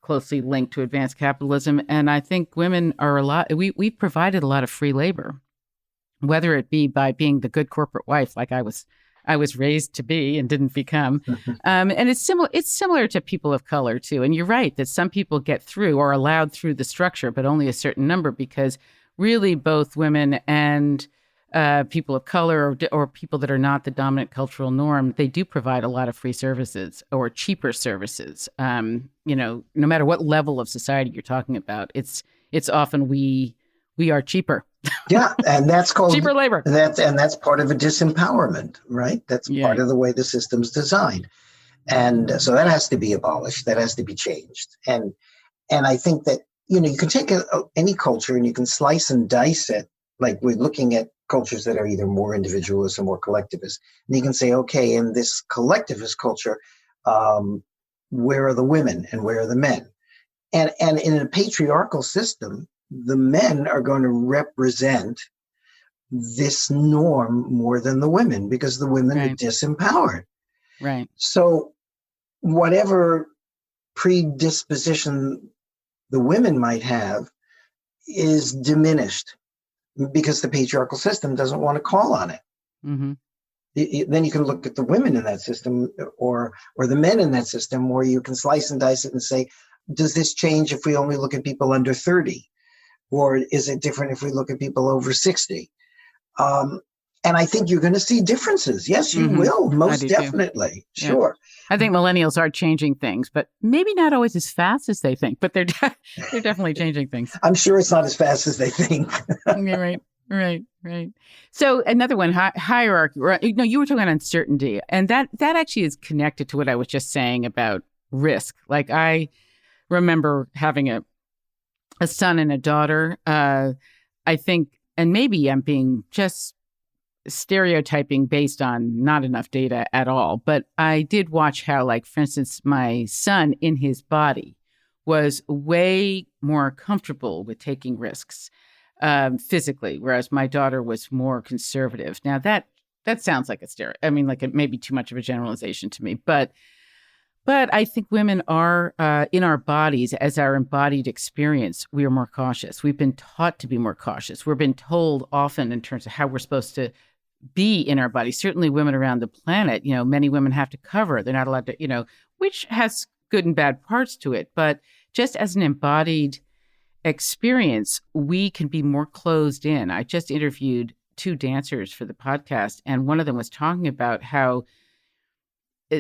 closely linked to advanced capitalism. And I think women are we've provided a lot of free labor, whether it be by being the good corporate wife, like I was raised to be and didn't become. And it's similar to people of color too. And you're right that some people get through or allowed through the structure, but only a certain number, because really both women and people of color or people that are not the dominant cultural norm, they do provide a lot of free services or cheaper services. No matter what level of society you're talking about, it's often we are cheaper. Yeah, and that's called cheaper labor. That's part of a disempowerment, right? That's part of the way the system's designed. And so that has to be abolished. That has to be changed. And I think that, you can take any culture and you can slice and dice it. Like we're looking at cultures that are either more individualist or more collectivist. And you can say, okay, in this collectivist culture, where are the women and where are the men? And in a patriarchal system, the men are going to represent this norm more than the women because the women are disempowered. Right. So whatever predisposition the women might have is diminished because the patriarchal system doesn't want to call on it. Mm-hmm. Then you can look at the women in that system or the men in that system, or you can slice and dice it and say, does this change if we only look at people under 30? Or is it different if we look at people over 60? And I think you're going to see differences. Yes, you will, most definitely. Too. Sure. Yeah. I think millennials are changing things, but maybe not always as fast as they think, but they're definitely changing things. I'm sure it's not as fast as they think. Yeah, right. So another one, hierarchy. You were talking about uncertainty, and that actually is connected to what I was just saying about risk. Like I remember having a son and a daughter. I think, and maybe I'm being just stereotyping based on not enough data at all, but I did watch how, like, for instance, my son in his body was way more comfortable with taking risks physically, whereas my daughter was more conservative. Now that sounds like a stereotype. I mean, like it may be too much of a generalization to me, but I think women are in our bodies as our embodied experience. We are more cautious. We've been taught to be more cautious. We're been told often in terms of how we're supposed to be in our bodies. Certainly women around the planet, many women have to cover. They're not allowed to, which has good and bad parts to it. But just as an embodied experience, we can be more closed in. I just interviewed 2 dancers for the podcast, and one of them was talking about how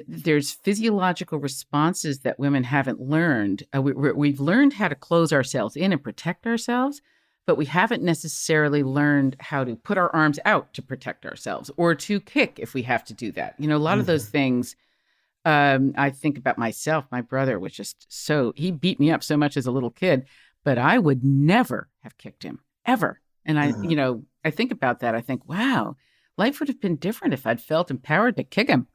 there's physiological responses that women haven't learned. We've learned how to close ourselves in and protect ourselves, but we haven't necessarily learned how to put our arms out to protect ourselves or to kick if we have to do that. A lot of those things, I think about myself. My brother was just he beat me up so much as a little kid, but I would never have kicked him, ever. And I think about that. I think, wow, life would have been different if I'd felt empowered to kick him.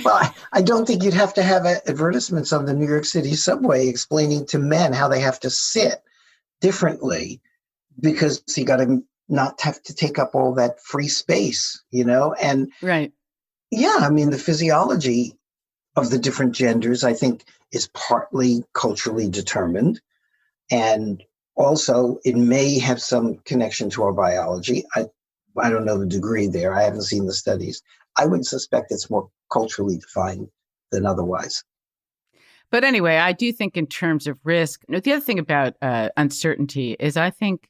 Well, I don't think you'd have to have advertisements on the New York City subway explaining to men how they have to sit differently because you got to not have to take up all that free space, and right. Yeah, I mean, the physiology of the different genders, I think, is partly culturally determined. And also it may have some connection to our biology. I don't know the degree there. I haven't seen the studies. I would suspect it's more culturally defined than otherwise. But anyway, I do think in terms of risk, the other thing about uncertainty is I think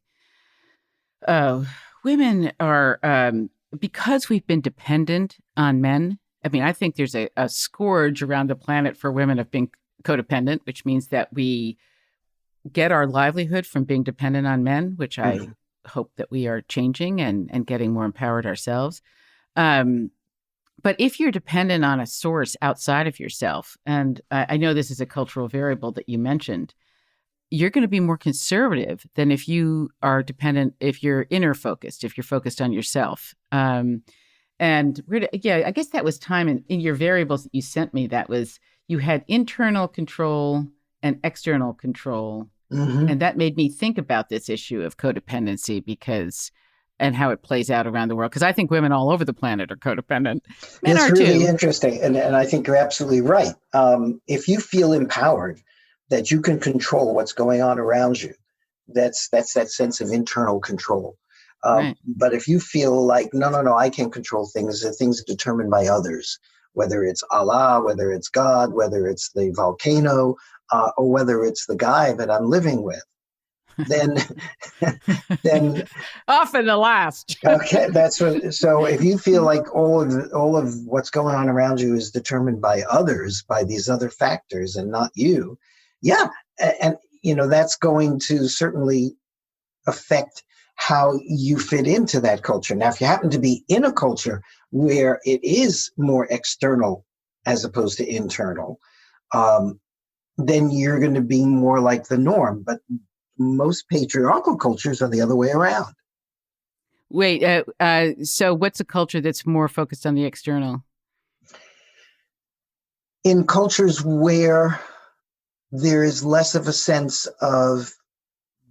women are, because we've been dependent on men, I mean, I think there's a scourge around the planet for women of being codependent, which means that we get our livelihood from being dependent on men, which I hope that we are changing and getting more empowered ourselves. But if you're dependent on a source outside of yourself, and I know this is a cultural variable that you mentioned, you're going to be more conservative than if you are dependent, if you're inner focused, if you're focused on yourself. And I guess that was time in your variables that you sent me. That was, you had internal control and external control. Mm-hmm. And that made me think about this issue of codependency and how it plays out around the world. Because I think women all over the planet are codependent. Men are really too. Interesting. And I think you're absolutely right. If you feel empowered, that you can control what's going on around you, that's that sense of internal control. Right. But if you feel like, no, I can't control things, the things are determined by others, whether it's Allah, whether it's God, whether it's the volcano, or whether it's the guy that I'm living with, then then Often the last. okay, that's what. So if you feel like all of what's going on around you is determined by others, by these other factors, and not you, yeah, and that's going to certainly affect how you fit into that culture. Now, if you happen to be in a culture where it is more external as opposed to internal, then you're going to be more like the norm. But most patriarchal cultures are the other way around. Wait, so what's a culture that's more focused on the external? In cultures where there is less of a sense of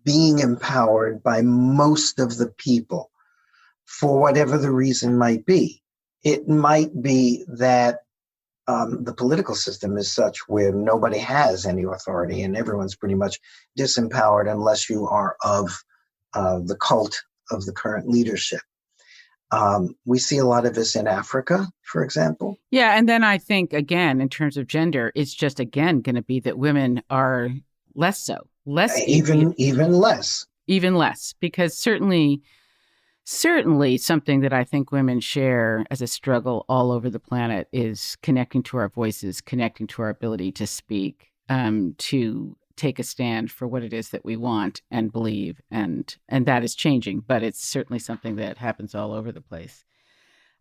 being empowered by most of the people, for whatever the reason might be. It might be that the political system is such where nobody has any authority and everyone's pretty much disempowered unless you are of the cult of the current leadership. We see a lot of this in Africa, for example. Yeah, and then I think, again, in terms of gender, it's just, again, going to be that women are less so. Even less. Even less, because certainly something that I think women share as a struggle all over the planet is connecting to our voices, connecting to our ability to speak, to take a stand for what it is that we want and believe. And that is changing, but it's certainly something that happens all over the place.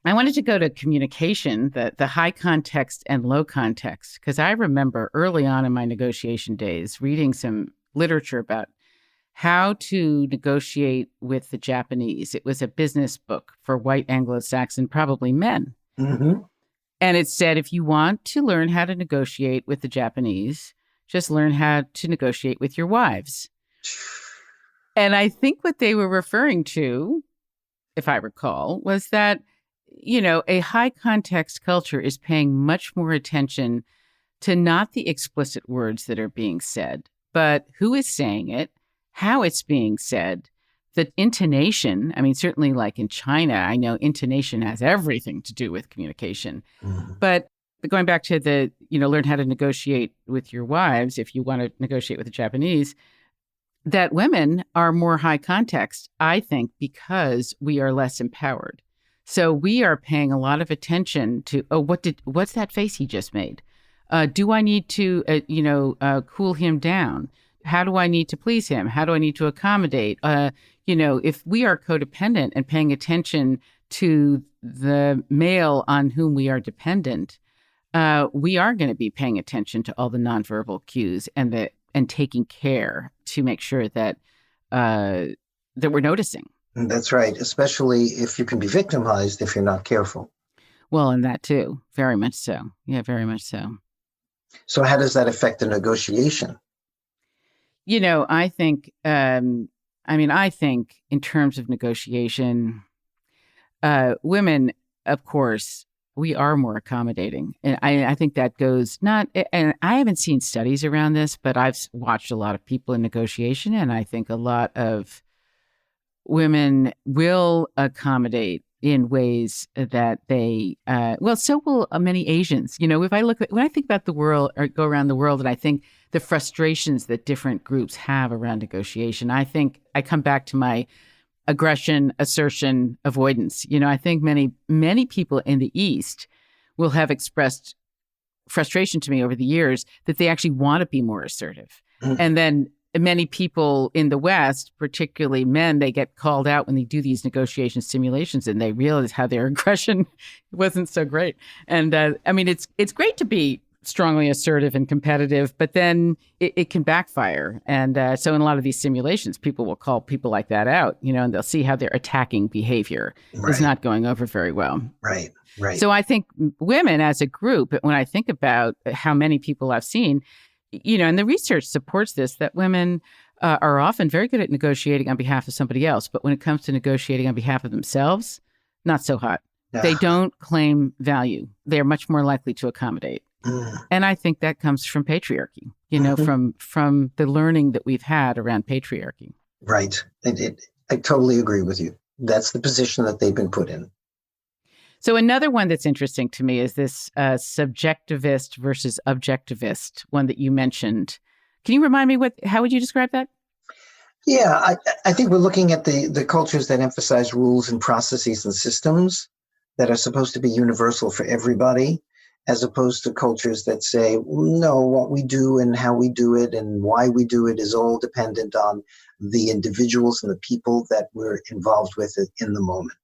I wanted to go to communication, the high context and low context, because I remember early on in my negotiation days reading some literature about how to negotiate with the Japanese. It was a business book for white Anglo-Saxon, probably men. Mm-hmm. And it said, if you want to learn how to negotiate with the Japanese, just learn how to negotiate with your wives. And I think what they were referring to, if I recall, was that, a high context culture is paying much more attention to not the explicit words that are being said, but who is saying it, how it's being said, the intonation. I mean, certainly like in China, I know intonation has everything to do with communication. Mm-hmm. But going back to the, learn how to negotiate with your wives, if you want to negotiate with the Japanese, that women are more high context, I think, because we are less empowered. So we are paying a lot of attention to, what's that face he just made? Do I need to, cool him down? How do I need to please him? How do I need to accommodate? If we are codependent and paying attention to the male on whom we are dependent, we are going to be paying attention to all the nonverbal cues and taking care to make sure that that we're noticing. That's right, especially if you can be victimized if you're not careful. Well, and that too, very much so. Yeah, very much so. So how does that affect the negotiation? I think, I think in terms of negotiation, women, of course, we are more accommodating. And I think that goes and I haven't seen studies around this, but I've watched a lot of people in negotiation, and I think a lot of women will accommodate in ways that they, so will many Asians. When I think about the world or go around the world and I think the frustrations that different groups have around negotiation, I think I come back to my aggression, assertion, avoidance. I think many people in the East will have expressed frustration to me over the years that they actually want to be more assertive. Mm. And then many people in the West, particularly men, they get called out when they do these negotiation simulations and they realize how their aggression wasn't so great. And it's great to be strongly assertive and competitive, but then it can backfire. And so in a lot of these simulations, people will call people like that out, and they'll see how their attacking behavior is not going over very well. Right, right. So I think women as a group, when I think about how many people I've seen, and the research supports this, that women are often very good at negotiating on behalf of somebody else. But when it comes to negotiating on behalf of themselves, not so hot. Yeah. They don't claim value. They're much more likely to accommodate. Mm. And I think that comes from patriarchy, from the learning that we've had around patriarchy. Right. I totally agree with you. That's the position that they've been put in. So another one that's interesting to me is this subjectivist versus objectivist one that you mentioned. Can you remind me how would you describe that? Yeah, I think we're looking at the cultures that emphasize rules and processes and systems that are supposed to be universal for everybody, as opposed to cultures that say, no, what we do and how we do it and why we do it is all dependent on the individuals and the people that we're involved with in the moment.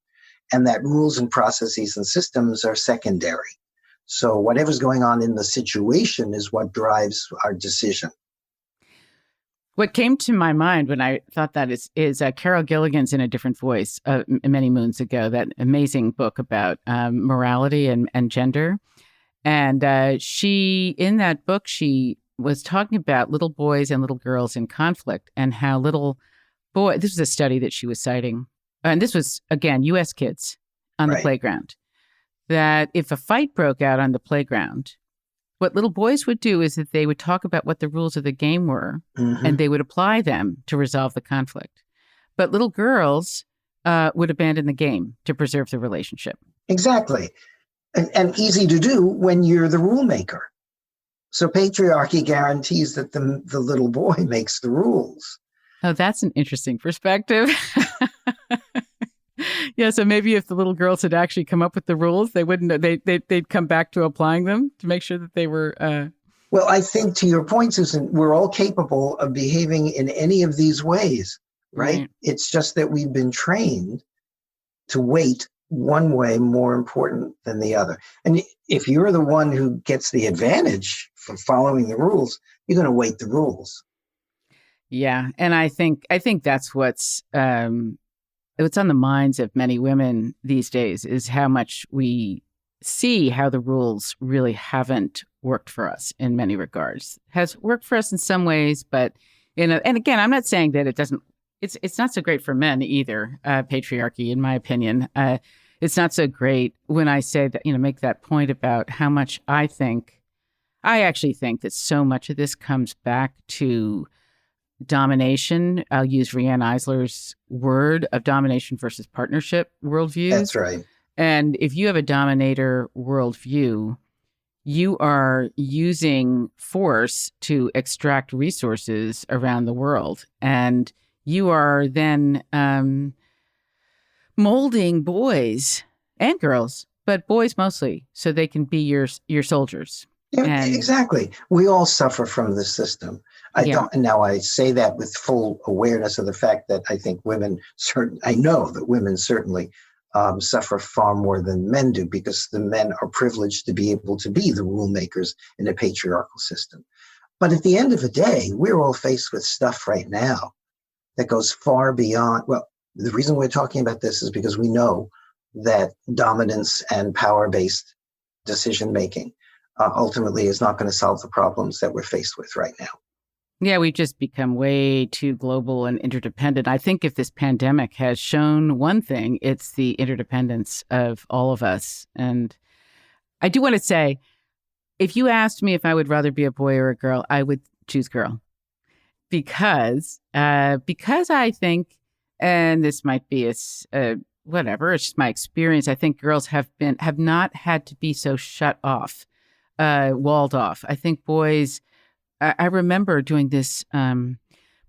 And that rules and processes and systems are secondary. So whatever's going on in the situation is what drives our decision. What came to my mind when I thought that is Carol Gilligan's In a Different Voice many moons ago, that amazing book about morality and gender. And she, in that book, she was talking about little boys and little girls in conflict and how little boy, this was a study that she was citing. And this was, again, U.S. kids on the playground, that if a fight broke out on the playground, what little boys would do is that they would talk about what the rules of the game were, and they would apply them to resolve the conflict. But little girls would abandon the game to preserve the relationship. Exactly. And easy to do when you're the rule maker. So patriarchy guarantees that the little boy makes the rules. Oh, that's an interesting perspective. Yeah, so maybe if the little girls had actually come up with the rules, they wouldn't. They'd come back to applying them to make sure that they were. Well, I think to your point, Susan, we're all capable of behaving in any of these ways, right? It's just that we've been trained to weight one way more important than the other. And if you're the one who gets the advantage for following the rules, you're going to weight the rules. Yeah, and I think that's what's on the minds of many women these days, is how much we see how the rules really haven't worked for us in many regards. Has worked for us in some ways, but and again, I'm not saying that it doesn't. It's not so great for men either. Patriarchy, in my opinion, it's not so great when I say that, make that point about how much I actually think that so much of this comes back to domination. I'll use Rianne Eisler's word of domination versus partnership worldviews. That's right. And if you have a dominator worldview, you are using force to extract resources around the world. And you are then molding boys and girls, but boys mostly, so they can be your soldiers. Yeah, exactly. We all suffer from this system. I say that with full awareness of the fact that I think I know that women certainly suffer far more than men do, because the men are privileged to be able to be the rule makers in a patriarchal system. But at the end of the day, we're all faced with stuff right now that goes far beyond. Well, the reason we're talking about this is because we know that dominance and power-based decision-making ultimately is not going to solve the problems that we're faced with right now. Yeah, we've just become way too global and interdependent. I think if this pandemic has shown one thing, it's the interdependence of all of us. And I do want to say, if you asked me if I would rather be a boy or a girl, I would choose girl. Because I think, and this might be whatever, it's just my experience, I think girls have not had to be so shut off, walled off. I think boys, I remember doing this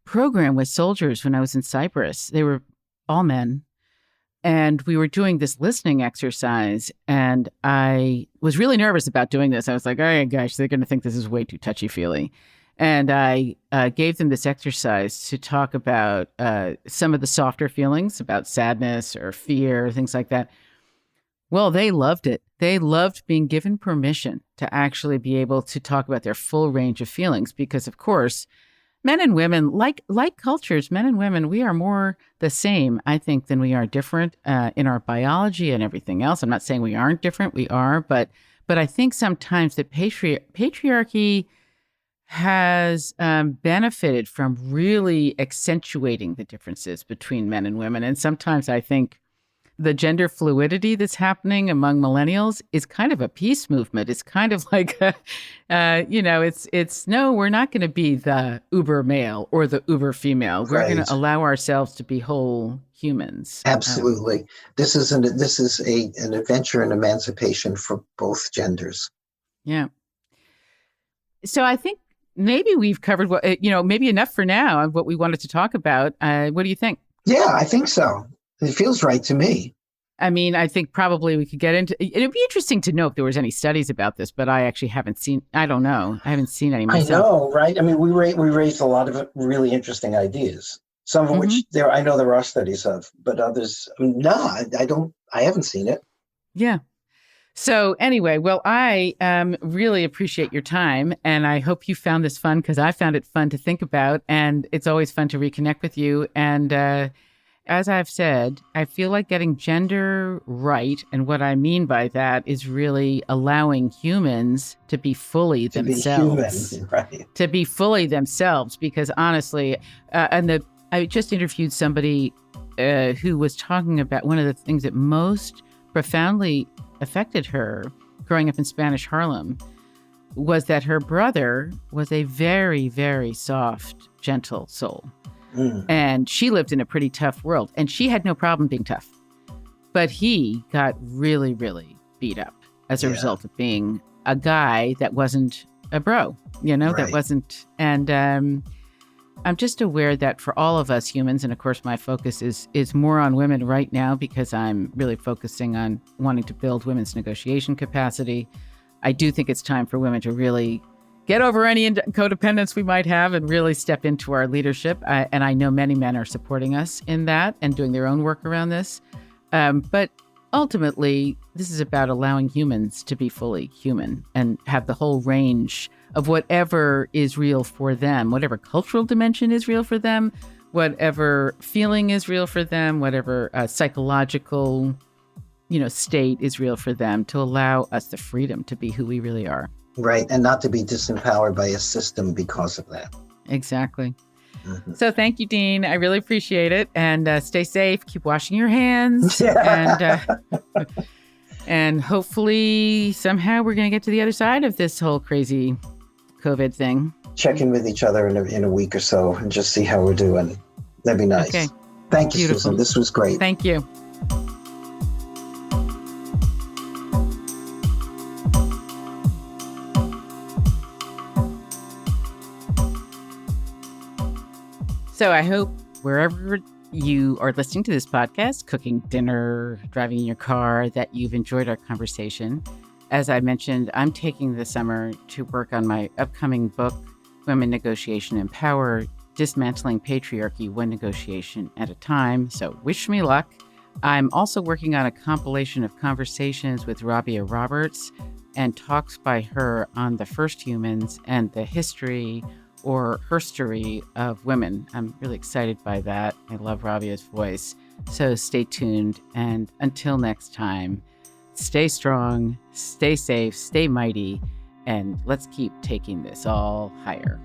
program with soldiers when I was in Cyprus. They were all men. And we were doing this listening exercise. And I was really nervous about doing this. I was like, oh, gosh, they're going to think this is way too touchy-feely. And I gave them this exercise to talk about some of the softer feelings, about sadness or fear, things like that. Well, they loved it. They loved being given permission to actually be able to talk about their full range of feelings, because, of course, men and women, like cultures, men and women, we are more the same, I think, than we are different in our biology and everything else. I'm not saying we aren't different. We are. But I think sometimes that patriarchy has benefited from really accentuating the differences between men and women. And sometimes I think the gender fluidity that's happening among millennials is kind of a peace movement. It's kind of like, no, we're not going to be the uber male or the uber female. We're going to allow ourselves to be whole humans. Absolutely. This is an adventure and emancipation for both genders. Yeah. So I think maybe we've covered maybe enough for now of what we wanted to talk about. What do you think? Yeah, I think so. It feels right to me. I mean, I think probably we could get into it. It'd be interesting to know if there was any studies about this, but I actually haven't seen. I don't know. I haven't seen any myself. I know, right? I mean, we raised a lot of really interesting ideas. Some of which I know there are studies of, but others, no, I don't. I haven't seen it. Yeah. So anyway, well, I really appreciate your time, and I hope you found this fun because I found it fun to think about, and it's always fun to reconnect with you. And as I've said, I feel like getting gender right, and what I mean by that is really allowing humans to be fully themselves. Be human, right? To be fully themselves, because honestly, I just interviewed somebody who was talking about one of the things that most profoundly affected her growing up in Spanish Harlem was that her brother was a very, very soft, gentle soul. And she lived in a pretty tough world, and she had no problem being tough. But he got really, really beat up as a result of being a guy that wasn't a bro, that wasn't. And I'm just aware that for all of us humans, and of course my focus is more on women right now because I'm really focusing on wanting to build women's negotiation capacity. I do think it's time for women to really get over any codependence we might have and really step into our leadership. And I know many men are supporting us in that and doing their own work around this. But ultimately, this is about allowing humans to be fully human and have the whole range of whatever is real for them, whatever cultural dimension is real for them, whatever feeling is real for them, whatever psychological, state is real for them, to allow us the freedom to be who we really are. Right. And not to be disempowered by a system because of that. Exactly. So thank you, Dean. I really appreciate it. And stay safe. Keep washing your hands. And hopefully somehow we're going to get to the other side of this whole crazy COVID thing. Check in with each other in a week or so and just see how we're doing. That'd be nice. Okay. Thank you, Beautiful. Susan. This was great. Thank you. So I hope wherever you are listening to this podcast, cooking dinner, driving in your car, that you've enjoyed our conversation. As I mentioned, I'm taking the summer to work on my upcoming book, Women, Negotiation, and Power, Dismantling Patriarchy One Negotiation at a Time. So wish me luck. I'm also working on a compilation of conversations with Rabia Roberts and talks by her on the first humans and the history or herstory of women. I'm really excited by that. I love Rabia's voice. So stay tuned. And until next time, stay strong, stay safe, stay mighty, and let's keep taking this all higher.